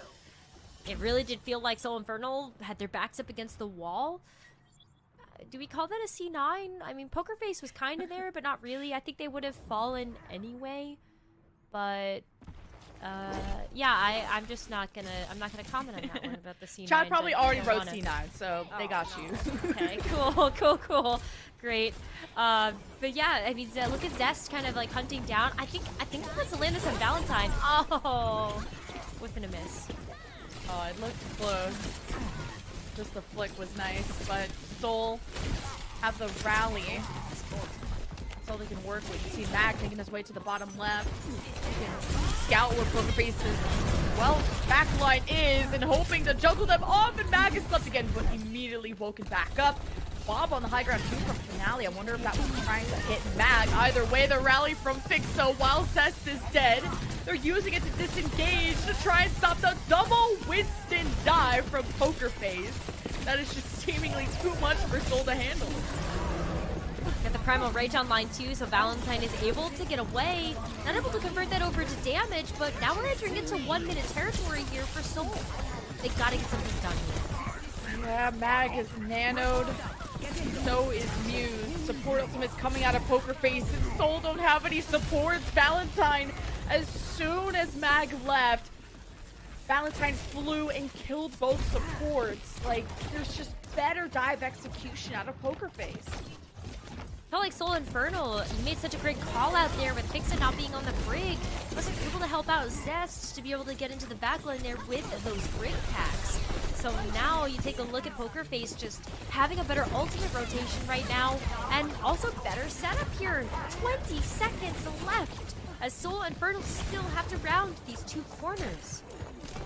It really did feel like Seoul Infernal had their backs up against the wall. Do we call that a C9? I mean, Pokerface was kind of there, but not really. I think they would have fallen anyway. But yeah, I'm just not gonna. I'm not gonna comment on that one about the C9. Chad probably already wrote wanna... C9, so they got you. Okay, cool, great. But yeah, I mean, look at Zest kind of like hunting down. I think he wants to land this on Valentine. Oh, whiff and a miss. Oh, it looked close. Just the flick was nice, but Seoul have the rally. That's all they can work with. You see Mag making his way to the bottom left. He can scout where Pokerface's, well, backline is, and hoping to juggle them off, and Mag is slept again, but immediately woken back up. Bob on the high ground too from Finale. I wonder if that was trying to hit Mag. Either way, the rally from Fixa while Zest is dead. They're using it to disengage to try and stop the double Winston dive from Pokerface. That is just seemingly too much for Seoul to handle. Got the Primal Rage online too, so Valentine is able to get away. Not able to convert that over to damage, but now we're entering into 1-minute territory here for Seoul. They gotta get something done here. Yeah, Mag is nanoed. So is Muse. Support ultimates coming out of Pokerface, and Seoul don't have any supports. Valentine, as soon as Mag left, Valentine flew and killed both supports. Like, there's just better dive execution out of Pokerface. Felt like Seoul Infernal, you made such a great call out there with Fixa not being on the brig. Wasn't able to help out Zest to be able to get into the backline there with those brig packs. So now you take a look at Pokerface just having a better ultimate rotation right now, and also better setup here. 20 seconds left as Seoul Infernal still have to round these two corners.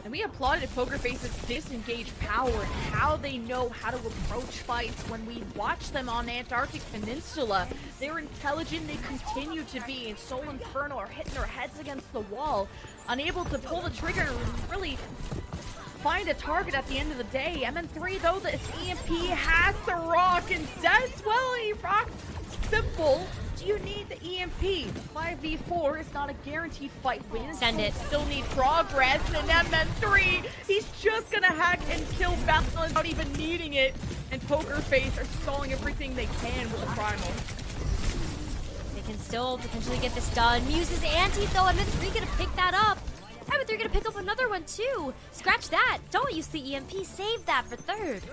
And we applauded Poker Face's disengaged power and how they know how to approach fights. When we watch them on Antarctic Peninsula, they're intelligent, they continue to be, and Seoul Infernal are hitting their heads against the wall, unable to pull the trigger and really find a target at the end of the day. MN3, though, this EMP has to rock, and Zest, well, he rocked simple. You need the EMP. The 5v4 is not a guaranteed fight win. Send it. Still need progress. And MN3, he's just gonna hack and kill Balance without even needing it. And Poker Face are stalling everything they can with the Primal. They can still potentially get this done. Muse's anti, though. MN3 gonna pick that up. MN3 gonna pick up another one, too. Scratch that. Don't use the EMP. Save that for third.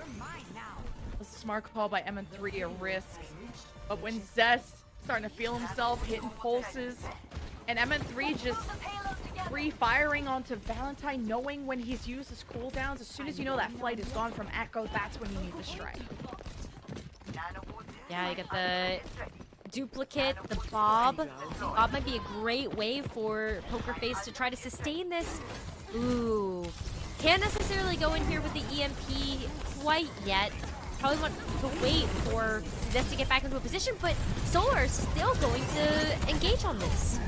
A smart call by MN3, a risk. But when Zest starting to feel himself hitting pulses, and MN3 just free firing onto Valentine, knowing when he's used his cooldowns. As soon as you know that flight is gone from Echo, that's when you need to strike. Yeah, you get the duplicate, the Bob. Bob might be a great way for Poker Face to try to sustain this. Ooh. Can't necessarily go in here with the EMP quite yet. Probably want to wait for this to get back into a position, but Solar is still going to engage on this.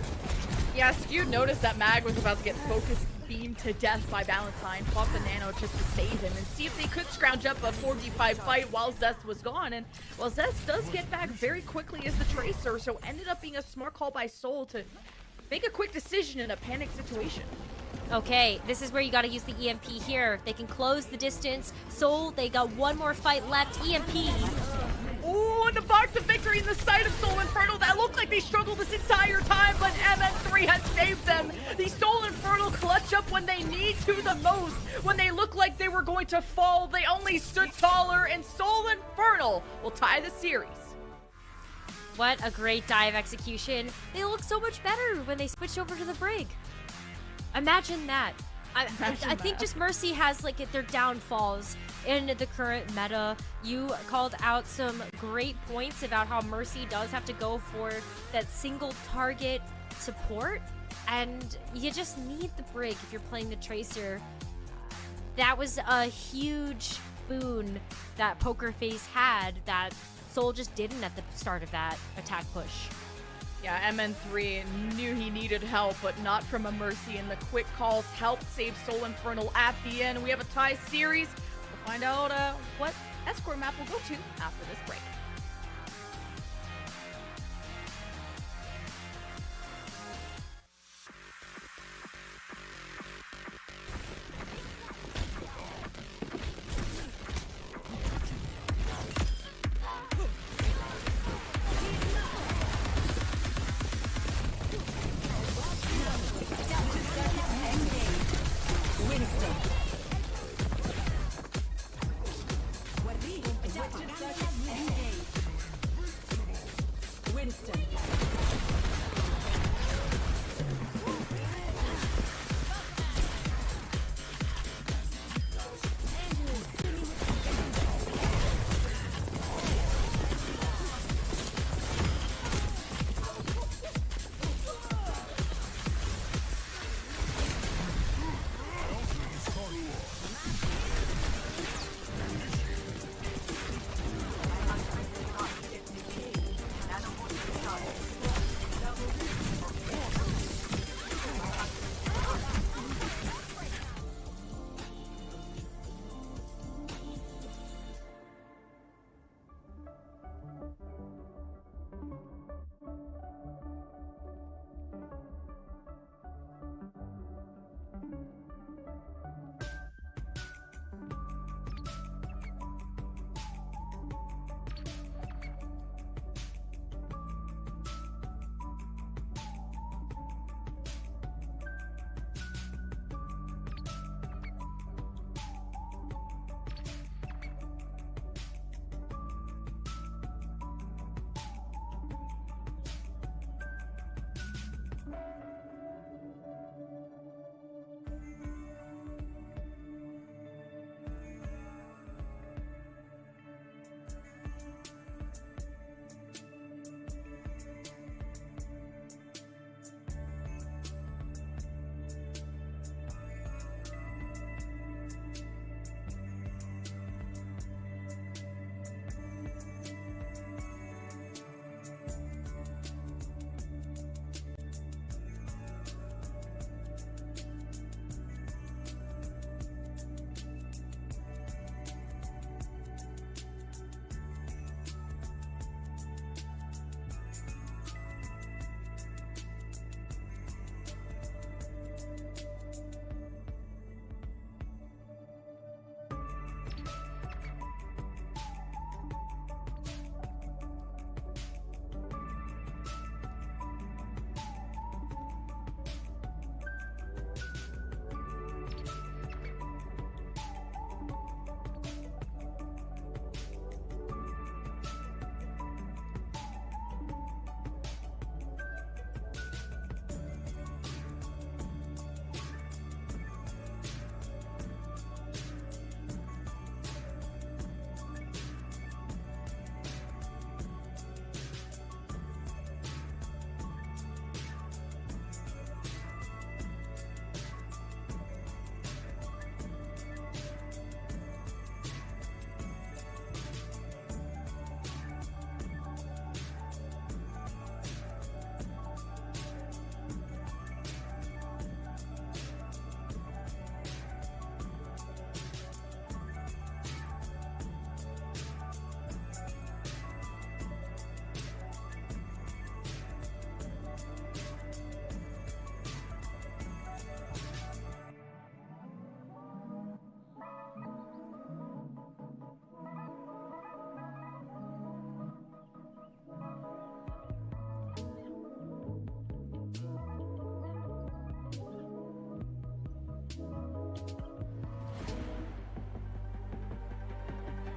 Yes, you noticed that Mag was about to get focus beamed to death by Valentine. Pop the nano just to save him and see if they could scrounge up a 4v5 fight while Zest was gone. And well, Zest does get back very quickly as the Tracer, so ended up being a smart call by Soul to make a quick decision in a panic situation. Okay, this is where you gotta use the EMP here. They can close the distance. Soul, they got one more fight left. EMP. Ooh, and the box of victory in the sight of Seoul Infernal. That looked like they struggled this entire time, but MN3 has saved them. The Seoul Infernal clutch up when they need to the most. When they look like they were going to fall, they only stood taller, and Seoul Infernal will tie the series. What a great dive execution. They look so much better when they switch over to the Brig. Imagine that. I think just Mercy has like their downfalls in the current meta. You called out some great points about how Mercy does have to go for that single target support, and you just need the Brig if you're playing the Tracer. That was a huge boon that Poker Face had that Soul just didn't at the start of that attack push. Yeah, MN3 knew he needed help, but not from a Mercy, and the quick calls helped save Seoul Infernal at the end. We have a tie series. We'll find out what escort map we'll go to after this break.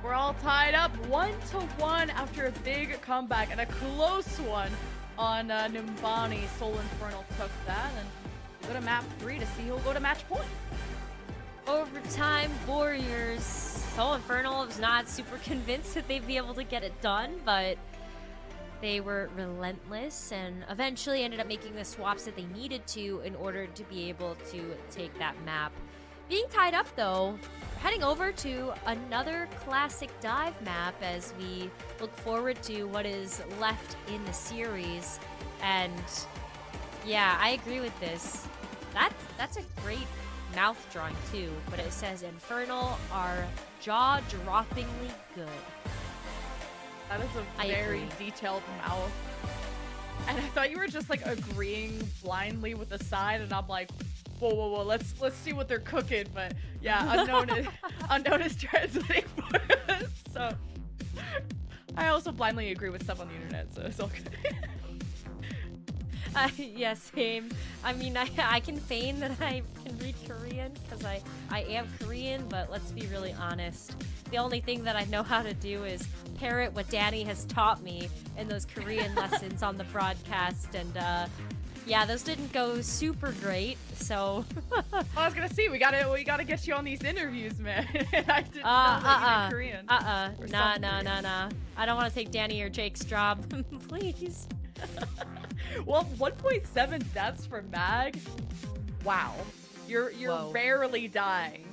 We're all tied up 1-1 after a big comeback and a close one on Numbani. Seoul Infernal took that, and we go to map 3 to see who'll go to match point. Overtime Warriors. Seoul Infernal was not super convinced that they'd be able to get it done, but they were relentless and eventually ended up making the swaps that they needed to in order to be able to take that map. Being tied up though, heading over to another classic dive map as we look forward to what is left in the series. And yeah, I agree with this. That's a great mouth drawing too, but it says Infernal are jaw-droppingly good. That is a very detailed mouth. And I thought you were just like agreeing blindly with the side, and I'm like, whoa, let's see what they're cooking. But yeah, unknown is translating for us. So I also blindly agree with stuff on the internet, so it's all good. Yeah, same. I mean, I can feign that I can read Korean because I am Korean, but let's be really honest. The only thing that I know how to do is parrot what Danny has taught me in those Korean lessons on the broadcast, and yeah, those didn't go super great. So I was gonna see, we gotta get you on these interviews, man. I didn't know that you were Korean. Nah. I don't want to take Danny or Jake's job, please. Well, 1.7 deaths for Mag. Wow, you're Whoa. rarely dying.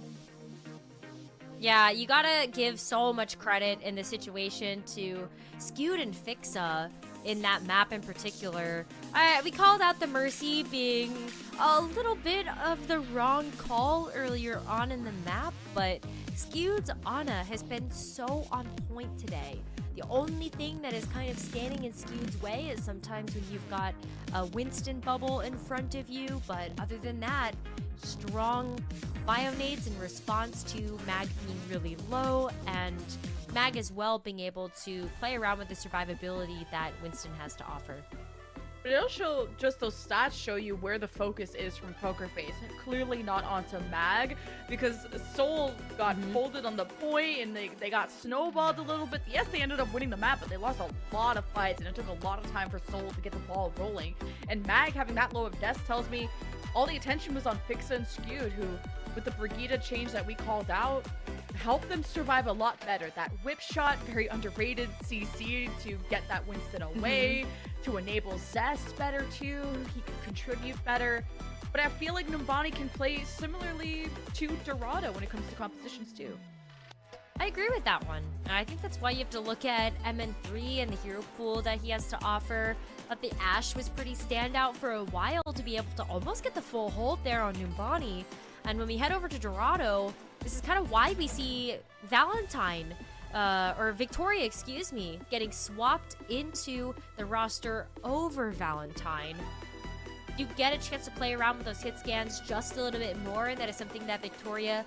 Yeah, you gotta give so much credit in this situation to Skewed and Fixa in that map in particular. We called out the Mercy being a little bit of the wrong call earlier on in the map, but Skewed's Ana has been so on point today. The only thing that is kind of standing in Skewed's way is sometimes when you've got a Winston bubble in front of you, but other than that, strong bionades in response to Mag being really low, and Mag as well being able to play around with the survivability that Winston has to offer. But it'll show, just those stats show you where the focus is from Poker Face, and clearly not onto Mag, because Seoul got folded on the point, and they got snowballed a little bit. Yes, they ended up winning the map, but they lost a lot of fights, and it took a lot of time for Seoul to get the ball rolling. And Mag having that low of deaths tells me all the attention was on Fixa and Skewed, who, with the Brigitte change that we called out, helped them survive a lot better. That whip shot, very underrated CC to get that Winston away, to enable Zest better too. He could contribute better. But I feel like Numbani can play similarly to Dorado when it comes to compositions too. I agree with that one. And I think that's why you have to look at MN3 and the hero pool that he has to offer. But the Ashe was pretty standout for a while to be able to almost get the full hold there on Numbani. And when we head over to Dorado, this is kind of why we see Valentine, or Victoria, excuse me, getting swapped into the roster over Valentine. You get a chance to play around with those hit scans just a little bit more, and that is something that Victoria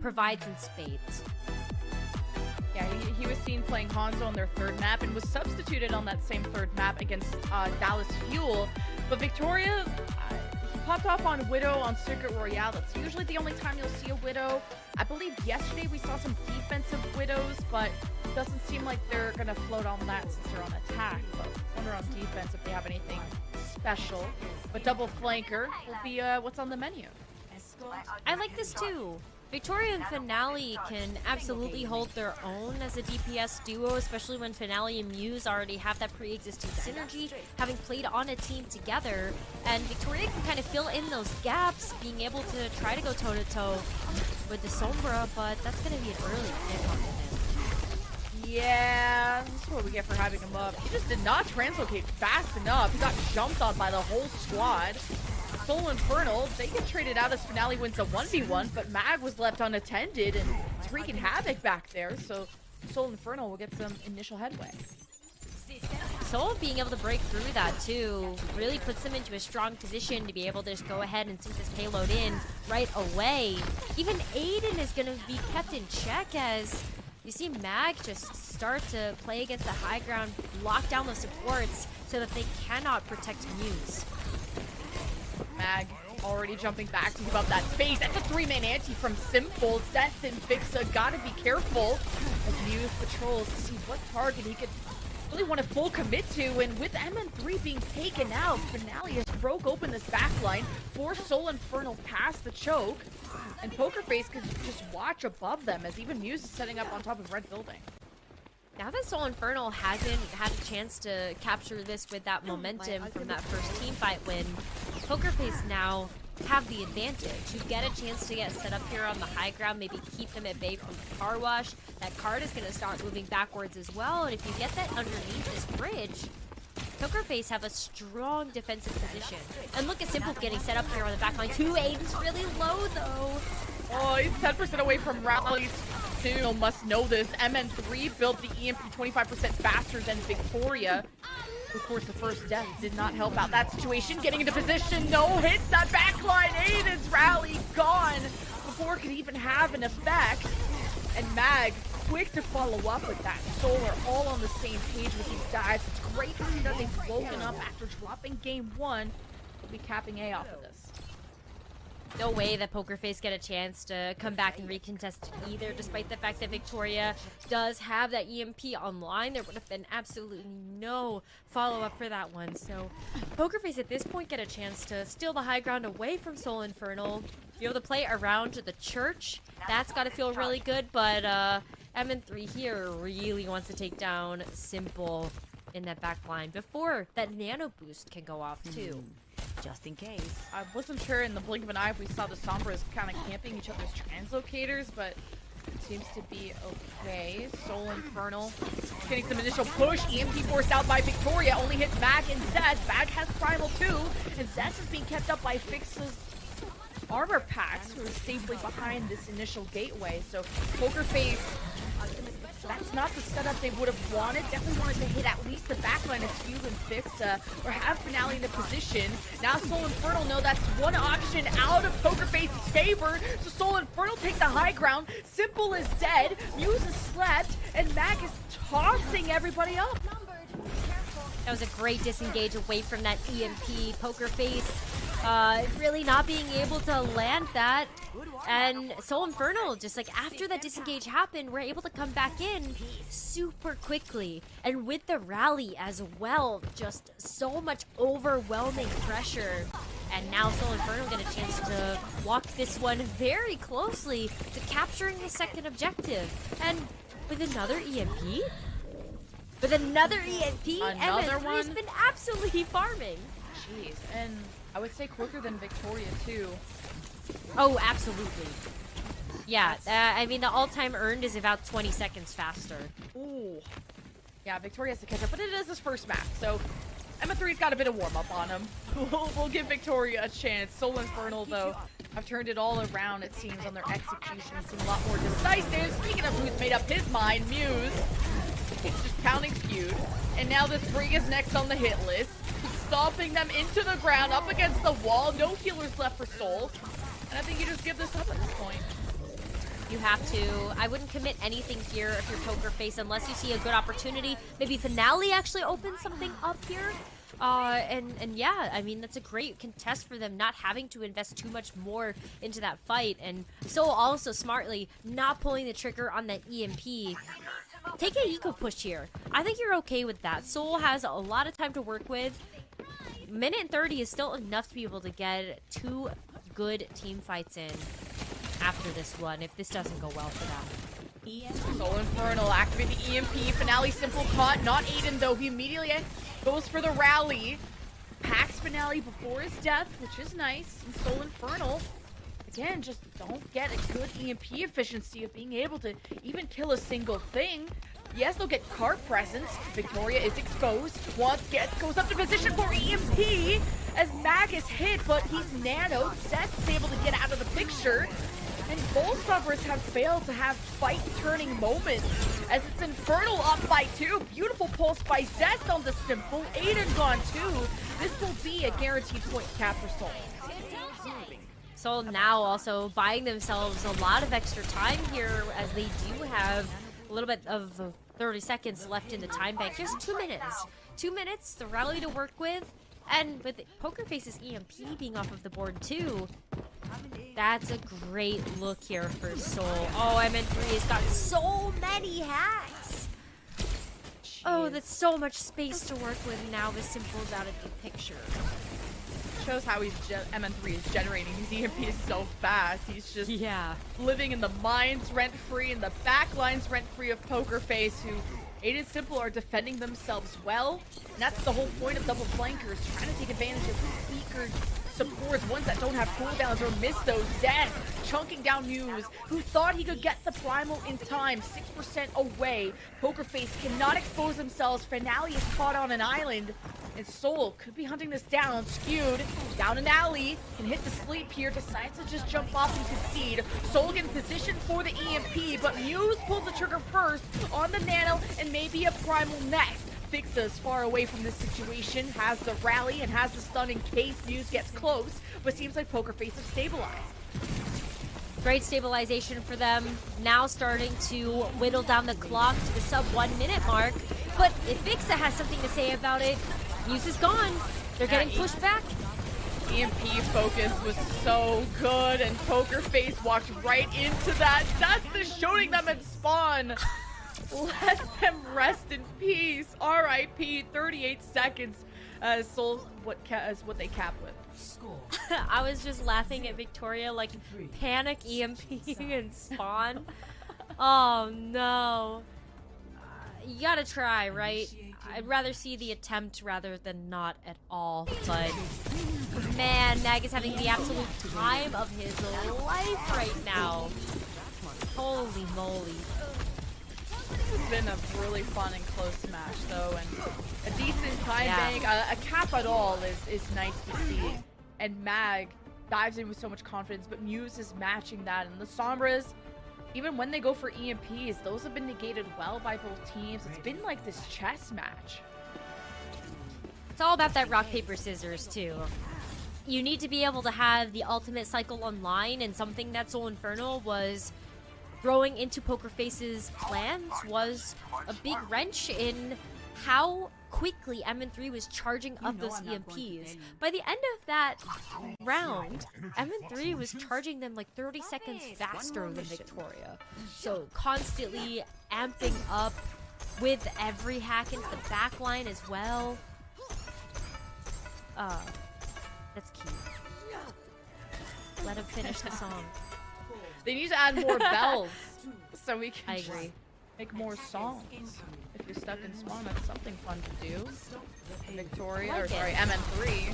provides in spades. Yeah, he was seen playing Hanzo on their third map and was substituted on that same third map against Dallas Fuel. But Victoria, he popped off on Widow on Circuit Royale. That's usually the only time you'll see a Widow. I believe yesterday we saw some defensive Widows, but it doesn't seem like they're going to float on that since they're on attack. But I wonder on defense if they have anything special. But double flanker will be what's on the menu. I like this too. Victoria and Finale can absolutely hold their own as a DPS duo, especially when Finale and Muse already have that pre-existing synergy, having played on a team together. And Victoria can kind of fill in those gaps, being able to try to go toe-to-toe with the Sombra, but that's going to be an early pick on him. Yeah, that's what we get for having him up. He just did not translocate fast enough. He got jumped on by the whole squad. Seoul Infernal, they get traded out as Finale wins a 1v1, but Mag was left unattended, and it's wreaking havoc back there, so Seoul Infernal will get some initial headway. Seoul being able to break through that too really puts them into a strong position to be able to just go ahead and sink this payload in right away. Even Aiden is going to be kept in check as you see Mag just start to play against the high ground, lock down those supports so that they cannot protect Muse. Mag Already jumping back to give up that space. That's a 3-man ante from Simple. Seth and Fixa gotta be careful as Muse patrols to see what target he could really want to full commit to. And with MN3 being taken out, Finale has broke open this backline, forced Seoul Infernal past the choke, and Pokerface could just watch above them as even Muse is setting up on top of Red Building. Now that Seoul Infernal hasn't had a chance to capture this with that momentum from that first team fight win, Pokerface now have the advantage. You get a chance to get set up here on the high ground, maybe keep them at bay from the car wash. That card is going to start moving backwards as well, and if you get that underneath this bridge, Pokerface have a strong defensive position. And look at Simple getting set up here on the backline. 2-8 is really low though. Oh, he's 10% away from rallies. Must know this. MN3 built the EMP 25% faster than Victoria. Of course, the first death did not help out that situation. Getting into position, no hits, that backline. Aiden's rally gone before it could even have an effect. And Mag, quick to follow up with that. Solar all on the same page with these dives. It's great to see that they've woken up after dropping game 1. We'll be capping A off of this. No way that Pokerface get a chance to come back and recontest either, despite the fact that Victoria does have that EMP online. There would have been absolutely no follow-up for that one. So Pokerface at this point get a chance to steal the high ground away from Seoul Infernal, be able to play around the church. That's got to feel really good, but MN3 here really wants to take down Simple in that back line before that nano boost can go off too. Just in case. I wasn't sure in the blink of an eye if we saw the Sombras kind of camping each other's translocators, but it seems to be okay. Seoul Infernal getting some initial push. EMP forced out by Victoria. Only hits Mag and Zest. Mag has Primal too, and Zest is being kept up by Fix's armor packs, who are safely behind this initial gateway. So Pokerface, that's not the setup they would have wanted. Definitely wanted to hit at least the backline as Few and Fixa, or have Finale in the position. Now Seoul Infernal know that's one option out of Pokerface's favor. So Seoul Infernal take the high ground. Simple is dead. Muse is slept, and Mag is tossing everybody up. That was a great disengage away from that EMP. Pokerface really not being able to land that. And Seoul Infernal, just like after that disengage happened, we're able to come back in super quickly. And with the rally as well, just so much overwhelming pressure. And now Seoul Infernal get a chance to walk this one very closely to capturing the second objective. And with another EMP? With another EMP, Another MN3 has been absolutely farming. Jeez, and I would say quicker than Victoria too. Oh, absolutely. Yeah, I mean, the all-time earned is about 20 seconds faster. Ooh. Yeah, Victoria has to catch up, but it is his first map, so MN3's got a bit of warm-up on him. We'll give Victoria a chance. Seoul Infernal, though, have turned it all around, it seems, on their execution. Seem a lot more decisive. Speaking of who's made up his mind, Muse. It's just counting skewed. And now this Brig is next on the hit list. Stomping them into the ground, up against the wall. No healers left for Soul. And I think you just give this up at this point. You have to. I wouldn't commit anything here if you're Pokerface unless you see a good opportunity. Maybe Finale actually opens something up here. And yeah, I mean, that's a great contest for them, not having to invest too much more into that fight. And Soul also smartly not pulling the trigger on that EMP. Take an eco push here. I think you're okay with that. Soul has a lot of time to work with. Minute and 30 is still enough to be able to get 2 good team fights in after this one, if this doesn't go well for them. Seoul Infernal activating the EMP. Finale Simple caught. Not Aiden, though. He immediately goes for the rally. Packs Finale before his death, which is nice. And Seoul Infernal, again, just don't get a good EMP efficiency of being able to even kill a single thing. Yes, they'll get cart presence. Victoria is exposed. Goes up to position for EMP as Mag is hit, but he's nanoed. Seth is able to get out of the picture. And both subbers have failed to have fight-turning moments as it's Infernal up by 2. Beautiful pulse by Zest on the Simple. Aiden gone too. This will be a guaranteed point cap for Soul. Soul now also buying themselves a lot of extra time here as they do have a little bit of 30 seconds left in the time bank. Just 2 minutes. 2 minutes, the rally to work with. And with Poker Face's EMP being off of the board too, that's a great look here for Seoul. Oh, MN3 has got so many hacks. Oh, that's so much space to work with now. The Simple's out of the picture. Shows how MN3 is generating these EMPs so fast. He's just living in the mines rent-free and the backlines rent-free of Poker Face, who Aiden and Simple are defending themselves well. And that's the whole point of double flankers, trying to take advantage of weaker supports, ones that don't have cooldowns or miss those. Death chunking down Muse, who thought he could get the primal in time, 6% away. Poker Face cannot expose themselves. Finale is caught on an island, and Seoul could be hunting this down. Skewed down an alley, can hit the sleep here, decides to just jump off and concede. Seoul in position for the EMP, but Muse pulls the trigger first on the nano and maybe a primal next. Fixa is far away from this situation, has the rally and has the stun in case Muse gets close, but seems like Poker Face have stabilized. Great stabilization for them. Now starting to whittle down the clock to the sub 1 minute mark. But if Fixa has something to say about it, Muse is gone. They're getting pushed back. EMP focus was so good, and Poker Face walked right into that. Zest is shooting them at spawn. Let them rest in peace. RIP, 38 seconds. Seoul, what they cap with. I was just laughing at Victoria, like, panic EMPing and spawn. Oh, no. You gotta try, right? I'd rather see the attempt rather than not at all, but man, Mag is having the absolute time of his life right now. Holy moly. This has been a really fun and close match, though, and a decent time bank, a cap at all is nice to see. And Mag dives in with so much confidence, but Muse is matching that, and the Sombras, even when they go for EMPs, those have been negated well by both teams. It's been like this chess match. It's all about that rock, paper, scissors, too. You need to be able to have the ultimate cycle online, and something that Seoul Infernal was throwing into Poker Face's plans was a big wrench in how quickly MN3 was charging up those EMPs. By the end of that round, MN3 was charging them like 30 seconds faster than Victoria. So constantly amping up with every hack into the backline as well. That's key. Let him finish the song. They need to add more bells so we can I agree. make more songs. If you're stuck in spawn, that's something fun to do. Victoria, or sorry, MN3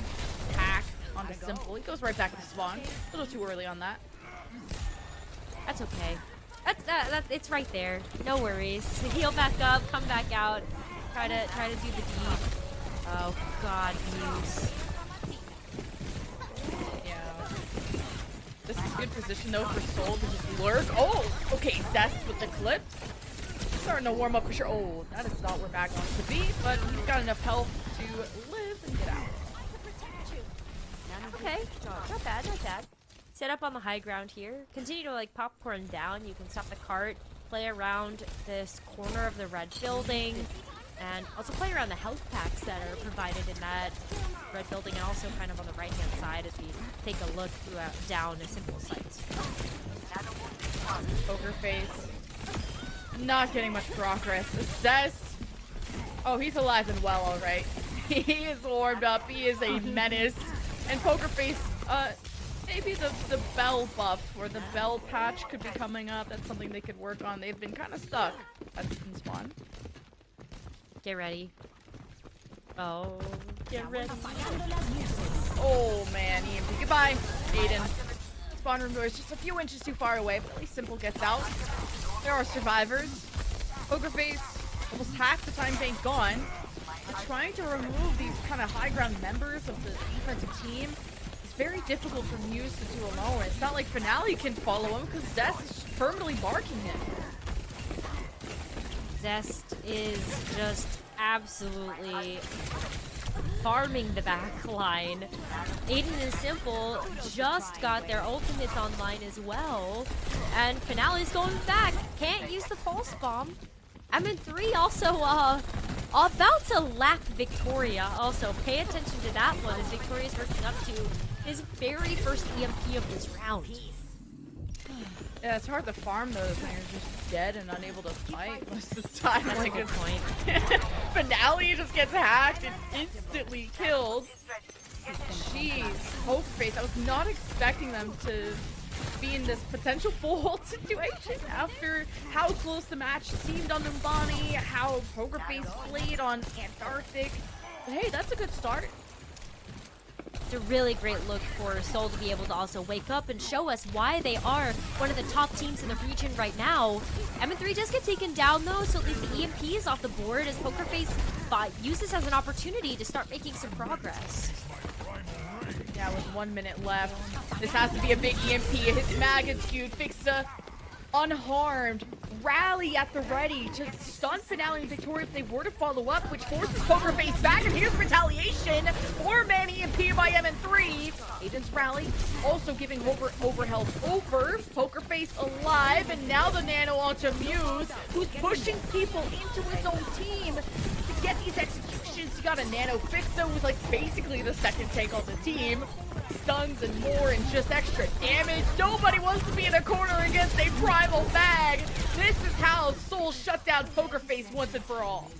hack onto Simple. He goes right back to spawn. A little too early on that. That's okay. That's it's right there. No worries. Heal back up, come back out. Try to do the deed. Oh God, Muse. This is good position though for Seoul to just lurk. Oh, okay, Zest with the clip. Starting to warm up for sure. Oh, that is not where Mag wants to be, but he's got enough health to live and get out. Okay, not bad, not bad. Set up on the high ground here. Continue to like popcorn down. You can stop the cart, play around this corner of the red building, and also play around the health packs that are provided in that red building, and also kind of on the right hand side as we take a look down a Simple sites. Poker Face not getting much progress. Zest, oh, he's alive and well, all right. He is warmed up. He is a menace. And Poker Face, maybe the bell buff or the bell patch could be coming up. That's something they could work on. They've been kind of stuck at spawn. Get ready. Oh, get ready. Oh man, EMP. Goodbye, Aiden. Spawn room door is just a few inches too far away, but at least Simple gets out. There are survivors. Poker Face almost half the time bank gone. But trying to remove these kind of high ground members of the defensive team is very difficult for Muse to do alone. It's not like Finale can follow him because Zest is just permanently barking him. Zest is just absolutely farming the back line. Aiden and Simple just got their ultimates online as well, and Finale's going back. Can't use the pulse bomb. MN3 also about to lap Victoria. Also, pay attention to that one as Victoria's working up to his very first EMP of this round. Yeah, it's hard to farm those when you're just dead and unable to fight most of the time. That's like a good point. Finale just gets hacked and instantly killed. Jeez, poker face. I was not expecting them to be in this potential full hold situation after how close the match seemed on Numbani, how Poker Face played on Antarctic. But hey, that's a good start. It's a really great look for Seoul to be able to also wake up and show us why they are one of the top teams in the region right now. MN3 does get taken down though, so at least the EMP is off the board as Poker Face uses this as an opportunity to start making some progress. Yeah, with 1 minute left. This has to be a big EMP. His mag is skewed. Fixa unharmed. Rally at the ready to stun Finale and Victoria if they were to follow up, which forces Poker Face back, and here's retaliation. 4-man EMP by M3. Aiden's rally also giving overhealth over. Poker Face alive, and now the nano onto Muse, who's pushing people into his own team to get these executions. You got a nano Fixa, who's like basically the second tank on the team. Stuns and more and just extra damage. Nobody wants to be in a corner against a primal bag. This is how Seoul shut down Poker Face once and for all.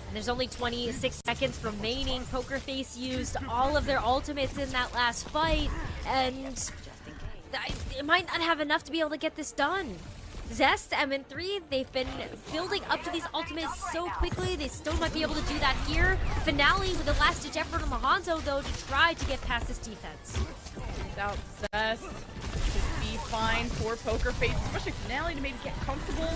And there's only 26 seconds remaining. Poker Face used all of their ultimates in that last fight, and it might not have enough to be able to get this done. Zest, MN3, they've been building up to these ultimates so quickly, they still might be able to do that here. Finale with a last-ditch effort on the Hanzo, though, to try to get past this defense. Without Zest, should be fine for Poker Face, especially Finale to maybe get comfortable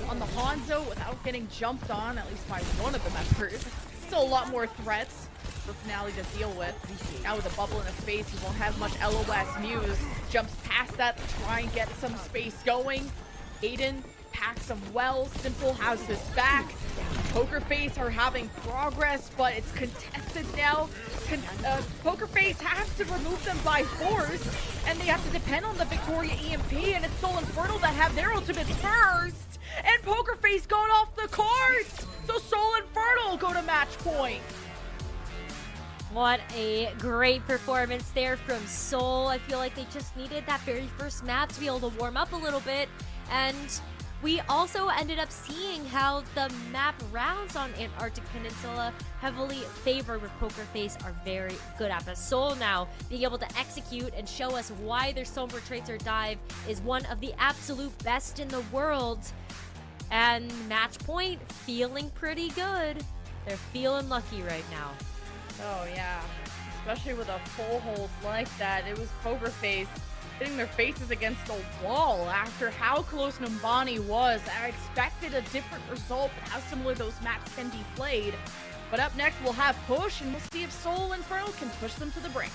on the Hanzo without getting jumped on, at least by one of the members. Still a lot more threats for Finale to deal with. Now with a bubble in his face, he won't have much LOS. Muse jumps past that to try and get some space going. Aiden packs him well. Simple has his back. Poker Face are having progress, but it's contested now. Poker Face has to remove them by force, and they have to depend on the Victoria EMP, and it's Soul Infernal that have their ultimates first. And Poker Face gone off the cards, so Soul Infernal go to match point. What a great performance there from Seoul. I feel like they just needed that very first map to be able to warm up a little bit. And we also ended up seeing how the map rounds on Antarctic Peninsula heavily favored with Poker Face are very good at. But Seoul now being able to execute and show us why their Sombra Tracer dive is one of the absolute best in the world. And match point feeling pretty good. They're feeling lucky right now. Oh yeah, especially with a full hold like that. It was Poker Face hitting their faces against the wall after how close Numbani was. I expected a different result, but how similar those maps can be played. But up next, we'll have Push, and we'll see if Soul Infernal can push them to the brink.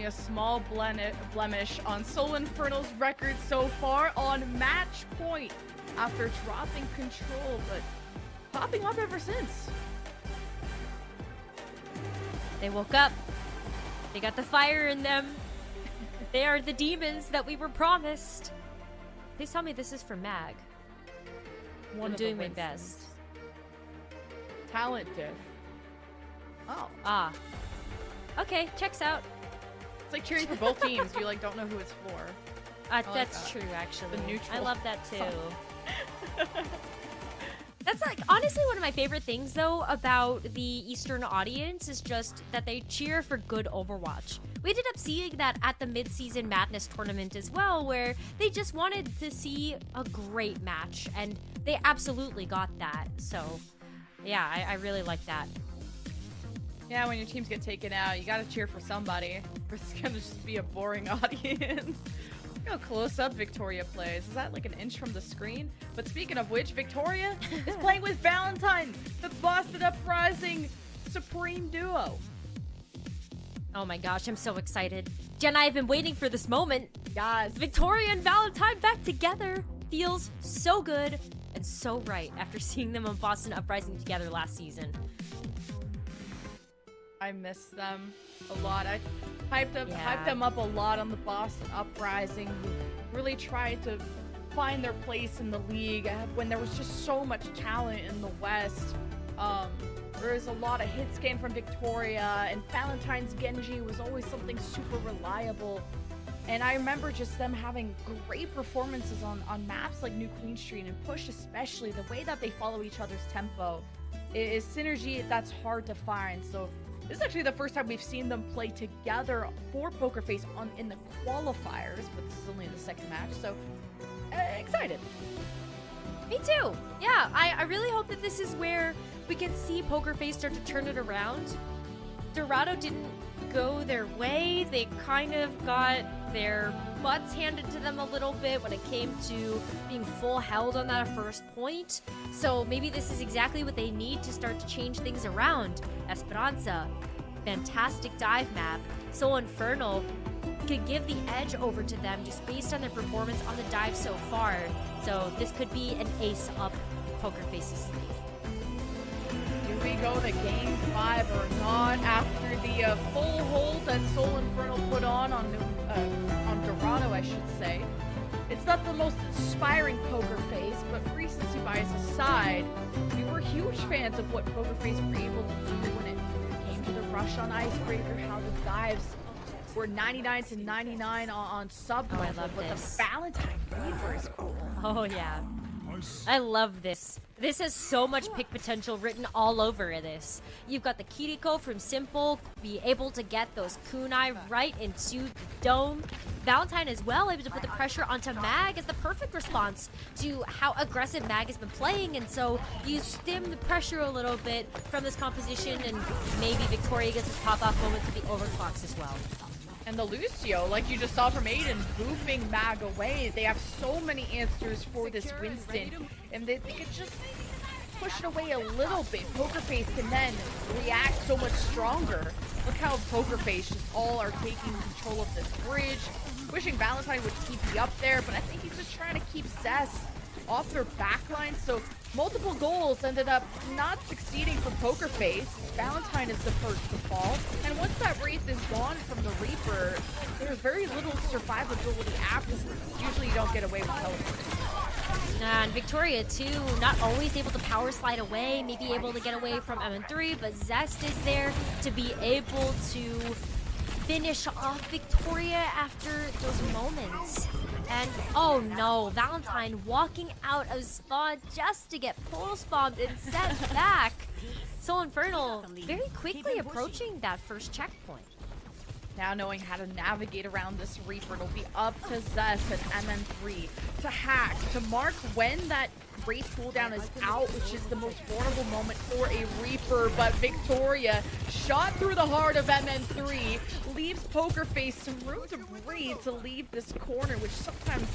only a small blemish on Seoul Infernal's record so far on match point after dropping control, but popping up ever since. They woke up. They got the fire in them. They are the demons that we were promised. Please tell me this is for Mag. I'm doing my best. Talent diff. Oh. Ah. Okay, checks out. It's like cheering for both teams. You like don't know who it's for. That's true, actually. The neutral. I love that too. That's like honestly one of my favorite things though about the Eastern audience is just that they cheer for good Overwatch. We ended up seeing that at the mid-season Madness tournament as well, where they just wanted to see a great match, and they absolutely got that. So, yeah, I really like that. Yeah, when your teams get taken out, you gotta cheer for somebody. Or it's gonna just be a boring audience. Look how close up Victoria plays. Is that like an inch from the screen? But speaking of which, Victoria is playing with Valentine, the Boston Uprising Supreme Duo. Oh my gosh, I'm so excited. Jen, I have been waiting for this moment. Yes. Victoria and Valentine back together feels so good and so right after seeing them on Boston Uprising together last season. I miss them a lot. I hyped them up a lot on the Boston Uprising, who really tried to find their place in the league when there was just so much talent in the West. There's a lot of hits came from Victoria, and Valentine's Genji was always something super reliable. And I remember just them having great performances on maps like New Queen Street and Push, especially. The way that they follow each other's tempo is synergy that's hard to find. So this is actually the first time we've seen them play together for Poker Face in the qualifiers, but this is only the second match, so excited. Me too. Yeah, I really hope that this is where we can see Poker Face start to turn it around. Dorado didn't go their way. They kind of got their butts handed to them a little bit when it came to being full held on that first point. So maybe this is exactly what they need to start to change things around. Esperanza, fantastic dive map. Soul Infernal could give the edge over to them just based on their performance on the dive so far. So this could be an ace up Poker Face's sleeve. Do we go to game 5 or not after the full hold that Soul Infernal put on Dorado, I should say? It's not the most inspiring Poker Face, but recency bias aside, we were huge fans of what Poker Face were able to do when it came to the rush on Icebreaker, how the dives were 99 to 99 on sub. Oh, I love this. The Valentine Reaver is cool. Oh, yeah. I love this. This has so much pick potential written all over this. You've got the Kiriko from Simple, be able to get those kunai right into the dome. Valentine as well, able to put the pressure onto Mag as the perfect response to how aggressive Mag has been playing, and so you stem the pressure a little bit from this composition, and maybe Victoria gets to pop off moments of the overclocks as well. And the Lucio, like you just saw from Aiden, booping Mag away. They have so many answers for this Winston, and they could just push it away a little bit. Poker Face can then react so much stronger. Look how Poker Face just all are taking control of this bridge. Wishing Valentine would keep you up there, but I think he's just trying to keep Zess off their backline. So multiple goals ended up not succeeding for Poker Face. Valentine is the first to fall. And once that Wraith is gone from the Reaper, there's very little survivability afterwards. Usually you don't get away with teleporting. And Victoria, too, not always able to power slide away, maybe able to get away from MN3, but Zest is there to be able to finish off Victoria after those moments. And, oh no, Valentine walking out of spawn just to get pulse bombed and set back. Soul Infernal very quickly approaching that first checkpoint. Now knowing how to navigate around this Reaper, it'll be up to Zest and MN3 to hack, to mark when that Wraith cooldown is out, which is the most vulnerable moment for a Reaper. But Victoria, shot through the heart of MN3, leaves Poker Face some room to breathe to leave this corner, which sometimes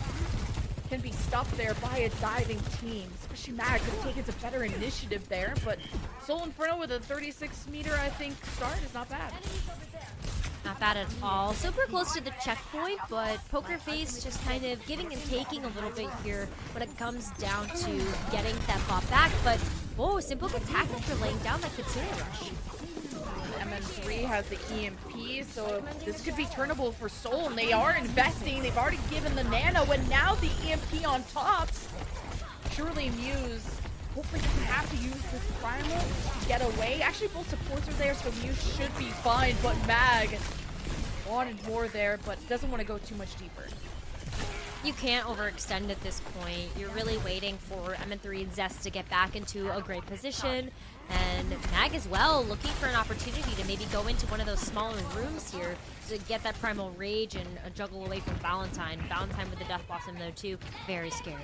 can be stuffed there by a diving team. Especially Mag could have taken some better initiative there, but Soul Infernal with a 36 meter, I think, start is not bad. Not bad at all. Super close to the checkpoint, but Poker Face just kind of giving and taking a little bit here when it comes down to getting that bot back. But, whoa, Simple gets tackled for laying down that Kitsune Rush. MN3 has the EMP, so this could be turnable for Seoul, and they are investing. They've already given the Nano, and now the EMP on top. Surely Muse hopefully doesn't have to use this Primal to get away. Actually, both supports are there, so Muse should be fine, but Mag wanted more there, but doesn't want to go too much deeper. You can't overextend at this point. You're really waiting for MN3 and Zest to get back into a great position. And Mag as well, looking for an opportunity to maybe go into one of those smaller rooms here to get that Primal Rage and juggle away from Valentine. Valentine with the Death Blossom though too, very scary.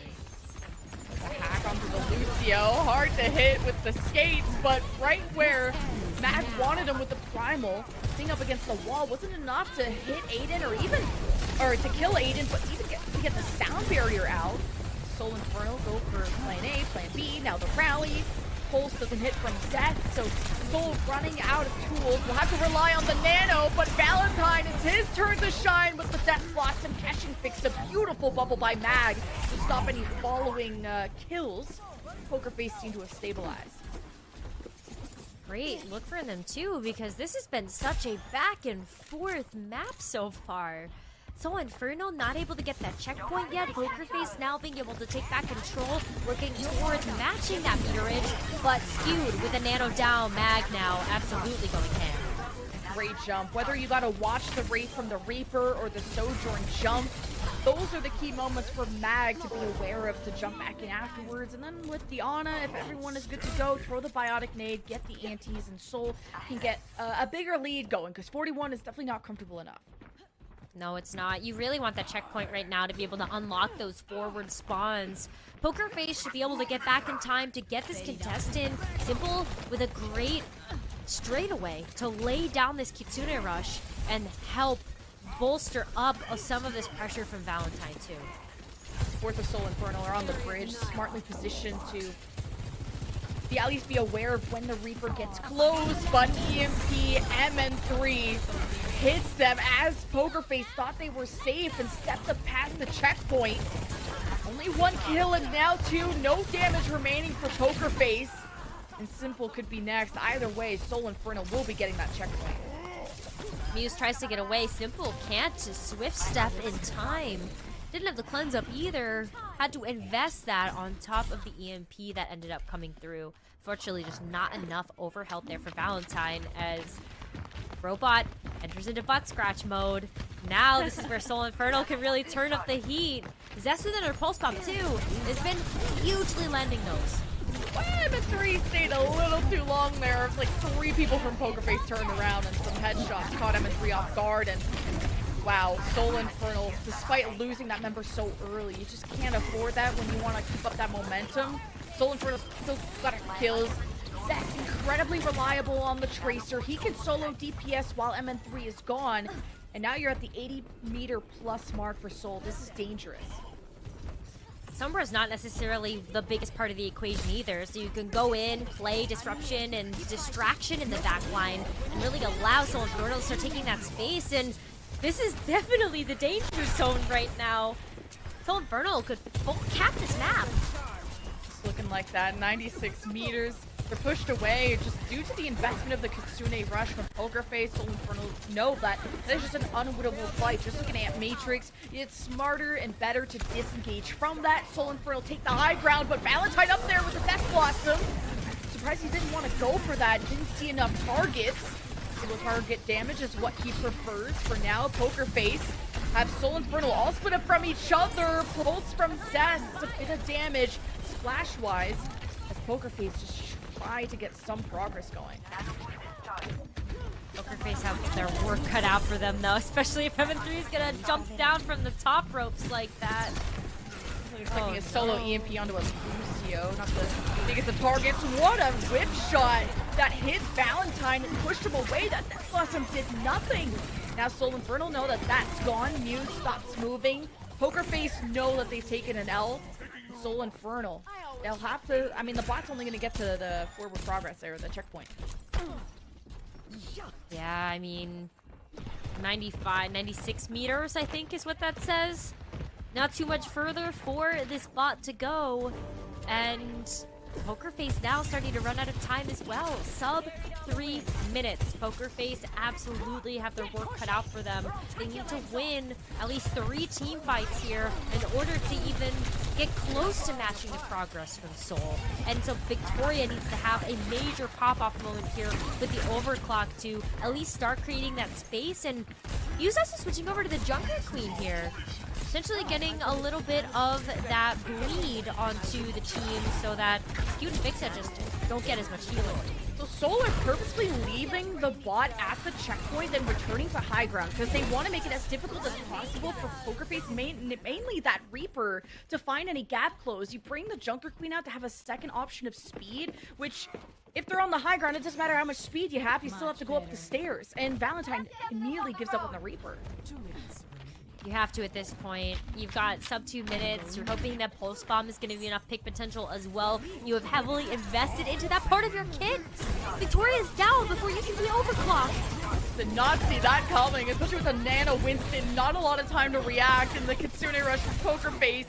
Hack onto the Lucio, hard to hit with the skates, but right where Mag wanted him with the Primal, being up against the wall wasn't enough to hit Aiden or to kill Aiden, but even to get the sound barrier out. Seoul Infernal go for plan A, plan B, now the rally. Pulse doesn't hit from Seth, so Seoul running out of tools. We'll have to rely on the Nano, but Valentine, it's his turn to shine with the Death Blossom catching fix. A beautiful bubble by Mag to stop any following kills. Poker Face seemed to have stabilized. Great look for them too, because this has been such a back and forth map so far. Seoul Infernal not able to get that checkpoint yet. Poker Face now being able to take back control, working towards matching that meterage, but skewed with a Nano down. Mag now absolutely going ham. Great jump. Whether you gotta watch the Wraith from the Reaper or the Sojourn jump, those are the key moments for Mag to be aware of to jump back in afterwards. And then with the Ana, if everyone is good to go, throw the Biotic Nade, get the antis, and Seoul can get a bigger lead going, because 41 is definitely not comfortable enough. No, it's not. You really want that checkpoint right now to be able to unlock those forward spawns. Poker Face should be able to get back in time to get this contest in. Simple with a great straightaway to lay down this Kitsune Rush and help bolster up some of this pressure from Valentine too. Fourth of Seoul Infernal are on the bridge, smartly positioned to at least be aware of when the Reaper gets close, but EMP MN3 hits them as Poker Face thought they were safe and stepped up past the checkpoint. Only one kill and now two, no damage remaining for Poker Face. And Simple could be next. Either way, Seoul Infernal will be getting that checkpoint. Muse tries to get away. Simple can't just swift step in time. Didn't have the cleanse up either. Had to invest that on top of the EMP that ended up coming through. Fortunately, just not enough overhealth there for Valentine as Robot enters into butt scratch mode. Now this is where Seoul Infernal can really turn up the heat. Zest with her pulse bomb too has been hugely lending those. MN3 stayed a little too long there. Like 3 people from Poker Face turned around and some headshots caught MN3 off guard. And wow, Seoul Infernal, despite losing that member so early, you just can't afford that when you want to keep up that momentum. Seoul Infernal still got kills. Zest incredibly reliable on the Tracer. He can solo DPS while MN3 is gone. And now you're at the 80-meter plus mark for Seoul. This is dangerous. Sombra is not necessarily the biggest part of the equation either, so you can go in, play disruption and distraction in the back line, and really allow Seoul Infernal to start taking that space. And this is definitely the danger zone right now. Seoul Infernal could full cap this map. It's looking like that. 96 meters. They're pushed away just due to the investment of the Kitsune Rush from Poker Face. Seoul Infernal know that it's just an unwinnable fight. Just looking at Matrix, it's smarter and better to disengage from that. Seoul Infernal take the high ground, but Valentine up there with the Death Blossom. Surprised he didn't want to go for that. Didn't see enough targets. Single target damage is what he prefers for now. Poker Face have Seoul Infernal all split up from each other. Pulse from Zest. It's a bit of damage splash-wise as Poker Face just try to get some progress going. Poker Face have their work cut out for them though, especially if MN3 is gonna jump down from the top ropes like that. Expecting a solo EMP onto a Lucio, not the biggest of targets. What a whip shot that hit Valentine and pushed him away. That Death Blossom did nothing. Now Seoul Infernal know that that's gone. Muse stops moving. Poker Face know that they've taken an L. Seoul Infernal, they'll have to, I mean, the bot's only going to get to the forward progress there, the checkpoint. Yeah, I mean, 95, 96 meters, I think is what that says. Not too much further for this bot to go. And Poker Face now starting to run out of time as well. Sub 3 minutes. Poker Face absolutely have their work cut out for them. They need to win at least 3 team fights here in order to even get close to matching the progress from Seoul. And so Victoria needs to have a major pop-off moment here with the overclock to at least start creating that space. And Yu's also switching over to the Junker Queen here. Essentially getting a little bit of that bleed onto the team so that Skew and Fixa just don't get as much healing. So Seoul are purposely leaving the bot at the checkpoint and returning to high ground because they want to make it as difficult as possible for Poker Face, mainly that Reaper, to find any gap close. You bring the Junker Queen out to have a second option of speed, which if they're on the high ground, it doesn't matter how much speed you have, you still have to go up the stairs. And Valentine immediately gives up on the Reaper. 2 minutes. You have to at this point. You've got sub 2 minutes. You're hoping that Pulse Bomb is going to be enough pick potential as well. You have heavily invested into that part of your kit. Victoria's down before you can be overclocked. Did not see that coming, especially with a Nano Winston. Not a lot of time to react, and the Kitsune Rush from Poker Face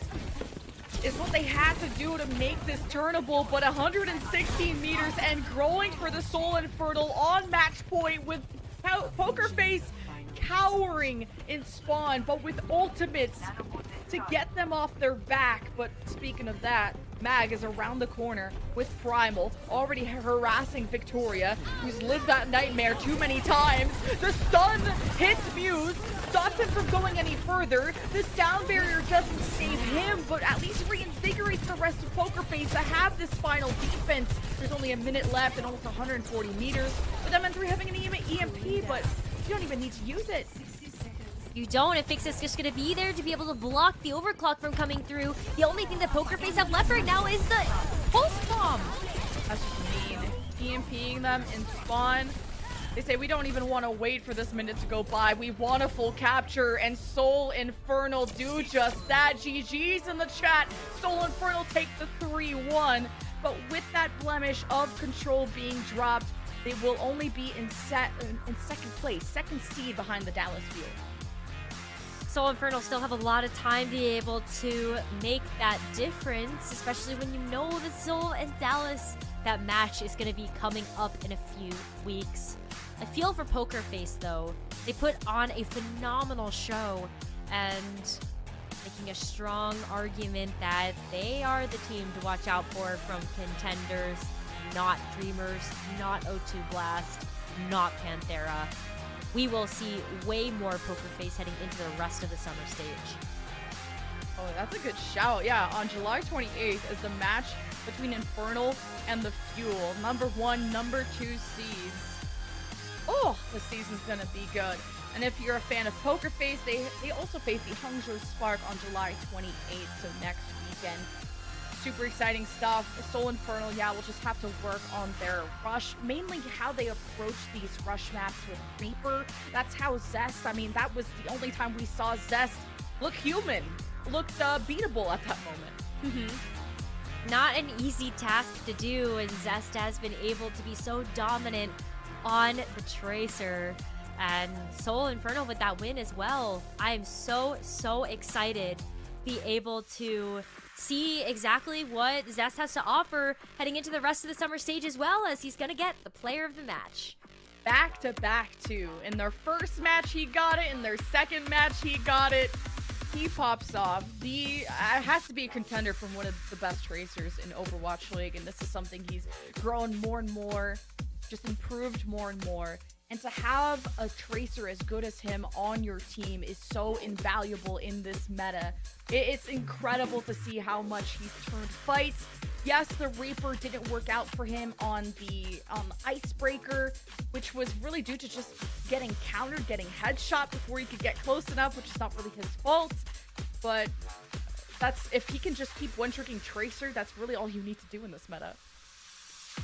is what they had to do to make this turnable. But 116 meters and growing for the Seoul Infernal on match point with Poker Face cowering in spawn, but with ultimates to get them off their back. But speaking of that, Mag is around the corner with Primal, already harassing Victoria, who's lived that nightmare too many times. The stun hits Muse, stops him from going any further. The sound barrier doesn't save him, but at least reinvigorates the rest of Poker Face to have this final defense. There's only a minute left and almost 140 meters. With M3 having an EMP, but you don't even need to use it. You don't. If Fix is just going to be there to be able to block the overclock from coming through. The only thing that Poker Face have left right now is the Pulse Bomb. That's just mean. EMPing them in spawn. They say we don't even want to wait for this minute to go by. We want a full capture, and Seoul Infernal do just that. GG's in the chat. Seoul Infernal take the 3-1. But with that blemish of control being dropped, they will only be in second place, second seed behind the Dallas field. Seoul Infernal still have a lot of time to be able to make that difference, especially when you know that Seoul and Dallas, that match is going to be coming up in a few weeks. I feel for Poker Face, though. They put on a phenomenal show and making a strong argument that they are the team to watch out for from contenders, not Dreamers, not O2 Blast, not Panthera. We will see way more Poker Face heading into the rest of the summer stage. Oh, that's a good shout. Yeah, on July 28th is the match between Infernal and the Fuel. Number 1, number 2 seeds. Oh, the season's gonna be good. And if you're a fan of Poker Face, they also face the Hangzhou Spark on July 28th, so next weekend. Super exciting stuff. Seoul Infernal, yeah, will just have to work on their rush, mainly how they approach these rush maps with Reaper. That's how Zest, I mean, that was the only time we saw Zest look human, looked beatable at that moment. Not an easy task to do, and Zest has been able to be so dominant on the Tracer. And Seoul Infernal with that win as well. I am so excited to be able to see exactly what Zest has to offer heading into the rest of the summer stage, as well as he's gonna get the player of the match. Back to back too. In their first match he got it, in their second match he got it. He pops off. Has to be a contender from one of the best Tracers in Overwatch League, and this is something he's grown more and more, just improved more and more. And to have a Tracer as good as him on your team is so invaluable in this meta. It's incredible to see how much he's turned fights. Yes, the Reaper didn't work out for him on the Icebreaker, which was really due to just getting countered, getting headshot before he could get close enough, which is not really his fault. But if he can just keep one-tricking Tracer, that's really all you need to do in this meta.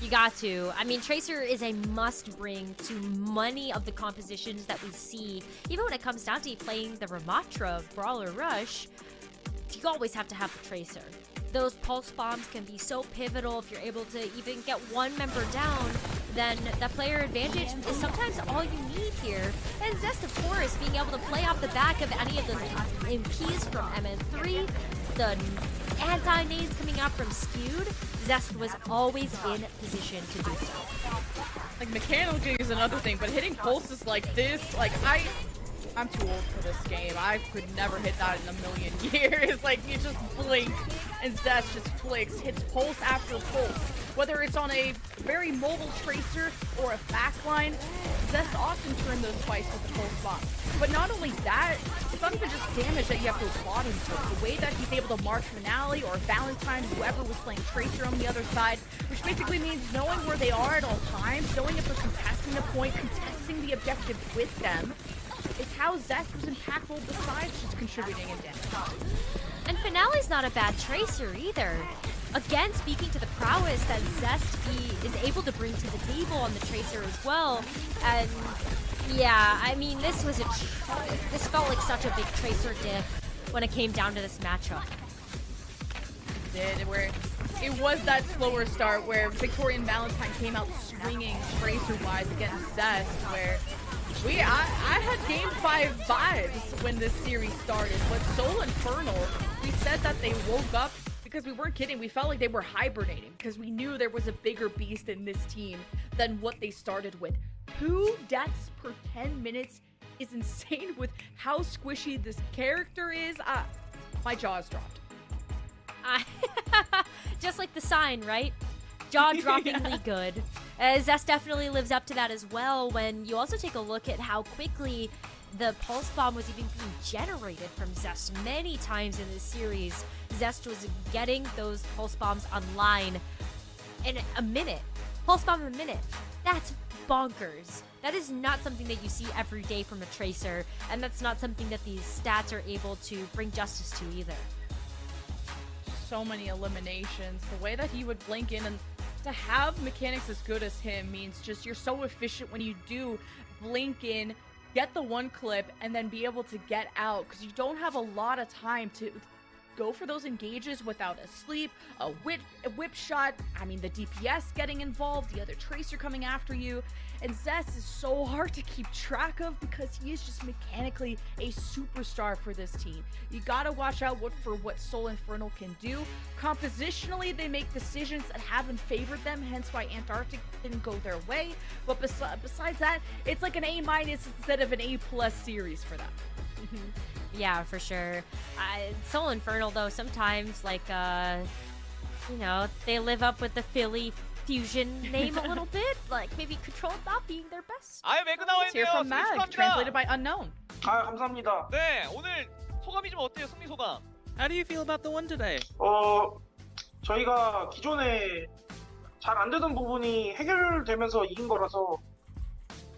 You got to. I mean, Tracer is a must-bring to many of the compositions that we see. Even when it comes down to playing the Ramatra Brawler Rush, you always have to have the Tracer. Those pulse bombs can be so pivotal if you're able to even get one member down. then that player advantage is sometimes all you need here. And Zest, of course, being able to play off the back of any of those MPs from MN3, the anti-nades coming out from Skewed, Zest was always in position to do so. Like, mechanically is another thing, but hitting pulses like this, like, I'm too old for this game. I could never hit that in a million years. Like, you just blink, and Zest just flicks, hits pulse after pulse. Whether it's on a very mobile tracer or a backline, Zest often turn those twice with the pulse bomb. But not only that, it's not even just damage that you have to applaud him for. The way that he's able to march Finale or Valentine, whoever was playing tracer on the other side, which basically means knowing where they are at all times, knowing if they're contesting the point, contesting the objective with them, is how Zest was impactful besides just contributing in damage. And Finale's not a bad tracer either. Again, speaking to the prowess that Zest is able to bring to the table on the tracer as well. And yeah, I mean, this felt like such a big tracer diff when it came down to this matchup. It did, where it was that slower start where Victorian Valentine came out swinging tracer-wise against Zest, where I had Game 5 vibes when this series started, but Seoul Infernal, we said that they woke up because we weren't kidding. We felt like they were hibernating because we knew there was a bigger beast in this team than what they started with. 2 deaths per 10 minutes is insane with how squishy this character is. My jaw's dropped. Just like the sign, right? Jaw-droppingly good. Zest definitely lives up to that as well when you also take a look at how quickly the pulse bomb was even being generated from Zest many times in this series. Zest was getting those pulse bombs online in a minute. Pulse bomb in a minute. That's bonkers. That is not something that you see every day from a tracer, and that's not something that these stats are able to bring justice to either. So many eliminations. The way that he would blink in, and to have mechanics as good as him means just you're so efficient when you do blink in, get the one clip, and then be able to get out, because you don't have a lot of time to go for those engages without a sleep, a whip shot, I mean the DPS getting involved, the other tracer coming after you, and Zest is so hard to keep track of because he is just mechanically a superstar for this team. You gotta watch out for what Seoul Infernal can do. Compositionally, they make decisions that haven't favored them, hence why Antarctic didn't go their way, but besides that, it's like an A- instead of an A+ series for them. Yeah, for sure. Seoul Infernal, though, sometimes, like, you know, they live up with the Philly Fusion name a little bit. Like, maybe Control not being their best. 매그 나와 Let's hear 있네요. from Mag, translated by Unknown. 감사합니다. 네, 오늘 소감이 좀 어때요? 승리 소감. How do you feel about the win today? 저희가 기존에 잘 안 되던 부분이 해결되면서 이긴 거라서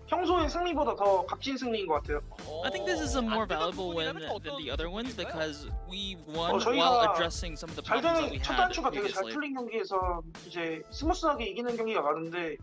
평소의 승리보다 더 값진 승리인 것 같아요. I think this is a more valuable win than the other ones because we won 저희가 while addressing some of the 잘 problems that we 되는 첫 had 단추가 되게 잘 previously. 풀린 경기에서 이제 스무스하게 이기는 경기가 많은데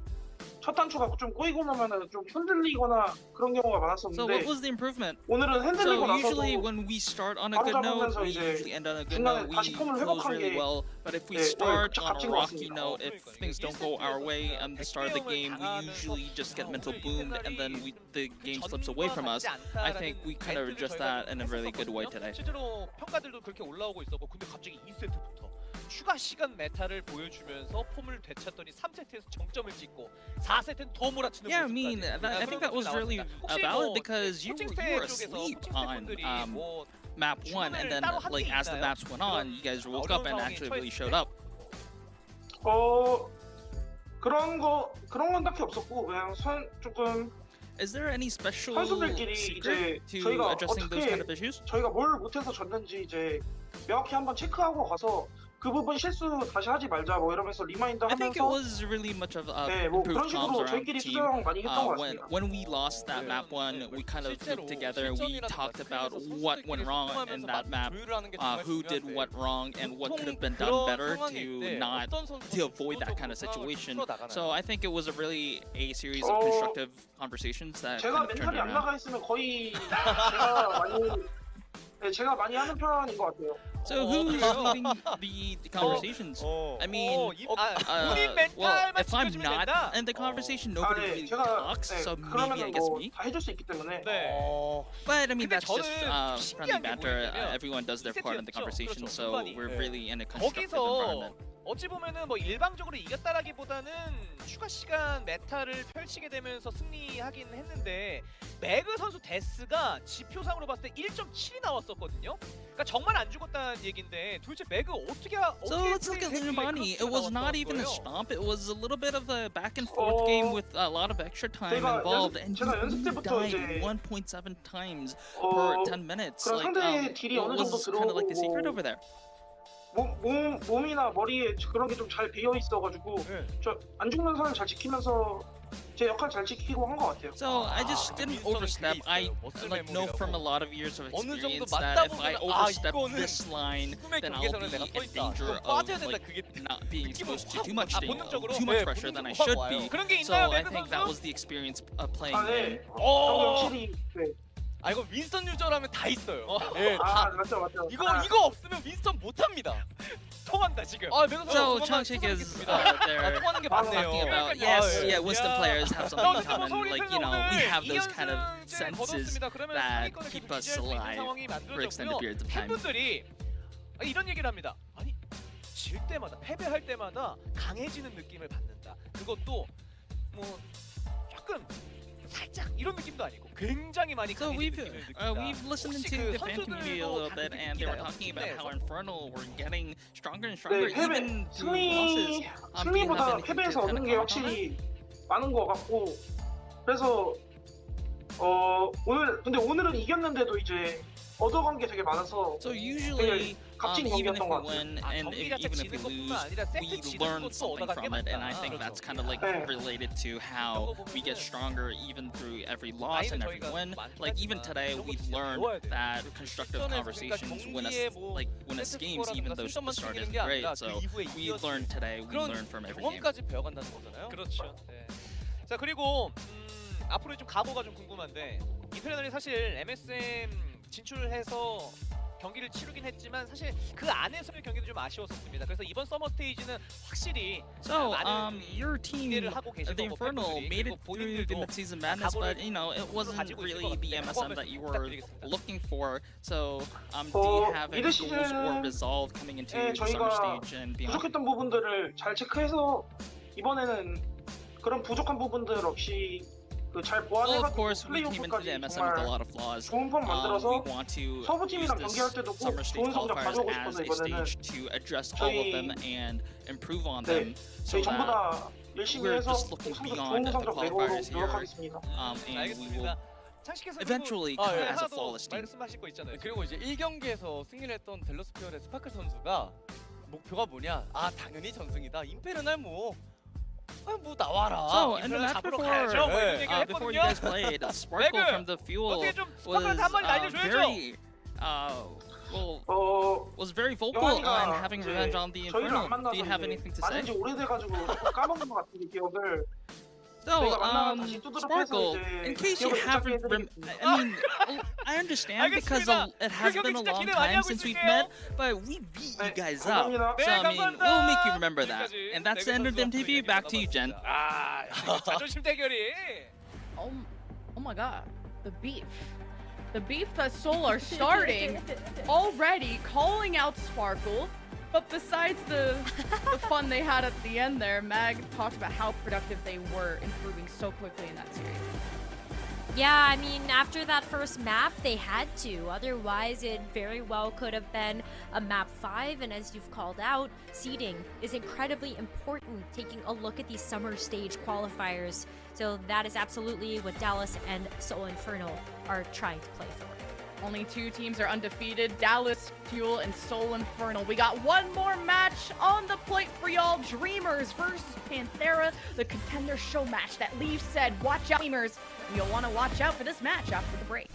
첫 단추가 좀 꼬이고 나면은 좀 흔들리거나 그런 경우가 So 많았었는데 what was the improvement? 오늘은 흔들리고 So usually 나서도 when we start on a good note, we usually end on a good note. We close really well. But if we start on a rocky note, if things don't go our way at the start of the game, we usually just get mental boomed and then the game slips away from us. I think we kind of addressed that in a really good way today. 실제로 평가들도 그렇게 올라오고 있었고, 근데 갑자기 2세트부터 추가 시간 메타를 보여주면서 폼을 되찾더니 3세트에서 정점을 찍고 4세트는 더 몰아치는 Yeah, I mean, I think that was really valid because you were asleep on map 1, and then like as the maps went on, you guys woke up and actually really showed up. 그런 건 딱히 없었고 그냥 조금 Is there any special 선수들끼리 secret 이제 to 저희가 addressing those 어떻게 kind of issues? 저희가 뭘 못해서 졌는지 이제 명확히 한번 체크하고 가서 그 부분 실수 다시 하지 말자 뭐 이러면서 리마인드 I think it 하면서 was really much of 네, 뭐 그런 improved comms 식으로 around the 저희끼리 team. 수정 많이 했던 것 같습니다. When we lost that map 1, we kind of looked together. We talked about what went wrong in that map, who did what wrong, and what could have been done better to avoid that kind of situation. So I think it was a series of constructive conversations that kind 제가 of turned 멘탈이 안 around. 나가 있으면 거의 제가 많이 하는 편인 것 같아요. So who's leading the conversations? I mean, well, if I'm not in the conversation, nobody really talks, so maybe I guess me. 다 해줄 수 있기 때문에. But I mean, 근데 that's just 저는 friendly 신기한 게 banter. 뭐냐면 Everyone does their part in the conversation, 그렇죠. so 후반이. we're really in a constructive 거기서 environment. 어찌 보면은 뭐 일방적으로 이겼다라기보다는 추가 시간 메타를 펼치게 되면서 승리하긴 했는데 매그 선수 데스가 지표상으로 봤을 때 1.7이 나왔었거든요. 그러니까 정말 안 죽었다는 얘긴데 도대체 매그 어떻게 So let's look at Lunabani. It was not even a stomp. It was a little bit of a back and forth game with a lot of extra time involved, and he died 1.7 times per 10 minutes. Like, what was kind of like the secret over there? 몸이나 머리에 그런 게 좀 잘 배어 있어가지고 저 안 죽는 선을 잘 지키면서 제 역할 잘 지키고 한 것 같아요. So I just didn't overstep. I like know from a lot of years of experience that if I overstep this line, then I'll be in danger of like not being exposed to too much pressure than I should be. So I think that was the experience of playing. 네. 확실히 네. 아 이거 윈스턴 유저라면 다 있어요. 맞죠. 이거 없으면 윈스턴 못 합니다. 통한다 지금. So Changchik is there 통하는 게 talking 맞네요. about yeah, Winston players have something in common. Like, you know, we have those kind of senses that keep us alive for extended periods of time. 팬분들이 이런 얘기를 합니다. 아니 질 때마다 패배할 때마다 강해지는 느낌을 받는다. 그것도 뭐 약간 살짝 이런 느낌도 아니고 굉장히 많이 So 강해지는 느낌을 느낀다. we've listened into the fan community a little bit, and they were talking about how Infernal were getting stronger and stronger even through losses. 승리보다 패배에서 얻는 게 확실히 많은 것 같고 그래서 오늘은 이겼는데도 이제 얻어간 게 되게 많아서 So usually, 값진 even if 경기였던 we 것 같아요. win and even if we lose, we learn something from it, and I think that's kind of like related to how we get stronger even through every loss and every win. Like even today, we learned that constructive conversations win us games, even though the start isn't great. So we learned today, we learn from every game. 경험까지 배워간다는 거잖아요. 그렇죠. 네. 자 그리고 앞으로 좀 각오가 좀 궁금한데 인페르널이 사실 MSM 진출해서 경기를 치르긴 했지만 사실 그 안에서의 경기도 좀 아쉬웠었습니다. 그래서 이번 서머 스테이지는 확실히 So, 많은 your team, 기대를 하고 계실 the 거고 Infernal, 팬분들이 made 그리고 it through the 본인들도 mid-season madness, but you know, it wasn't really the MSM that you were looking for. So, do you have any goals or resolve coming into the summer stage and beyond? 부족했던 부분들을 잘 체크해서 이번에는 그런 부족한 부분들 없이 잘 Well, of 보완해가지고 course, we came into the 플레이오프까지 MSM with a 정말 lot of flaws. 좋은 폼 만들어서 We want to use 서브팀이랑 this 경기할 때도 꼭 summer stage 좋은 성적 qualifiers 가져오고 as 싶어서 a 이번에는 stage to address all of them and improve on them, so 저희 전부 that 다 열심히 we're 해서 just looking 성적 beyond 좋은 the 성적 내보도록 qualifiers here, 노력하겠습니다. and we will 알겠습니다. 창식께서 eventually 그리고 come as a 하나도 flawless team. 말씀하실 거 있잖아요. 그리고 이제 1경기에서 승리를 했던 델러스 피어의 스파클 선수가 목표가 뭐냐? 아 당연히 전승이다. 임페르날 뭐 나와라. So, in the match before you guys played, Sparkle from the Fuel was very vocal on having revenge on the Infernal. Do you have anything to say? 만난 지 오래돼가지고 까먹은 것 같은데 기억을. So, Sparkle, in case you haven't, I mean, I understand because it has been a long time since we've met, but we beat you guys up. So, I mean, we'll make you remember that. And that's the end of the MTV. Back to you, Jen. 자존심 대결이. Oh my god. The beef. The beef that Seoul are starting already calling out Sparkle. But besides the fun they had at the end there, Mag talked about how productive they were improving so quickly in that series. Yeah, I mean, after that first map, they had to. Otherwise, it very well could have been a map 5. And as you've called out, seeding is incredibly important, taking a look at these summer stage qualifiers. So that is absolutely what Dallas and Seoul Infernal are trying to play for. Only 2 teams are undefeated, Dallas Fuel and Seoul Infernal. We got one more match on the plate for y'all. Dreamers versus Panthera, the contender show match that Leaf said, watch out, Dreamers. You'll want to watch out for this match after the break.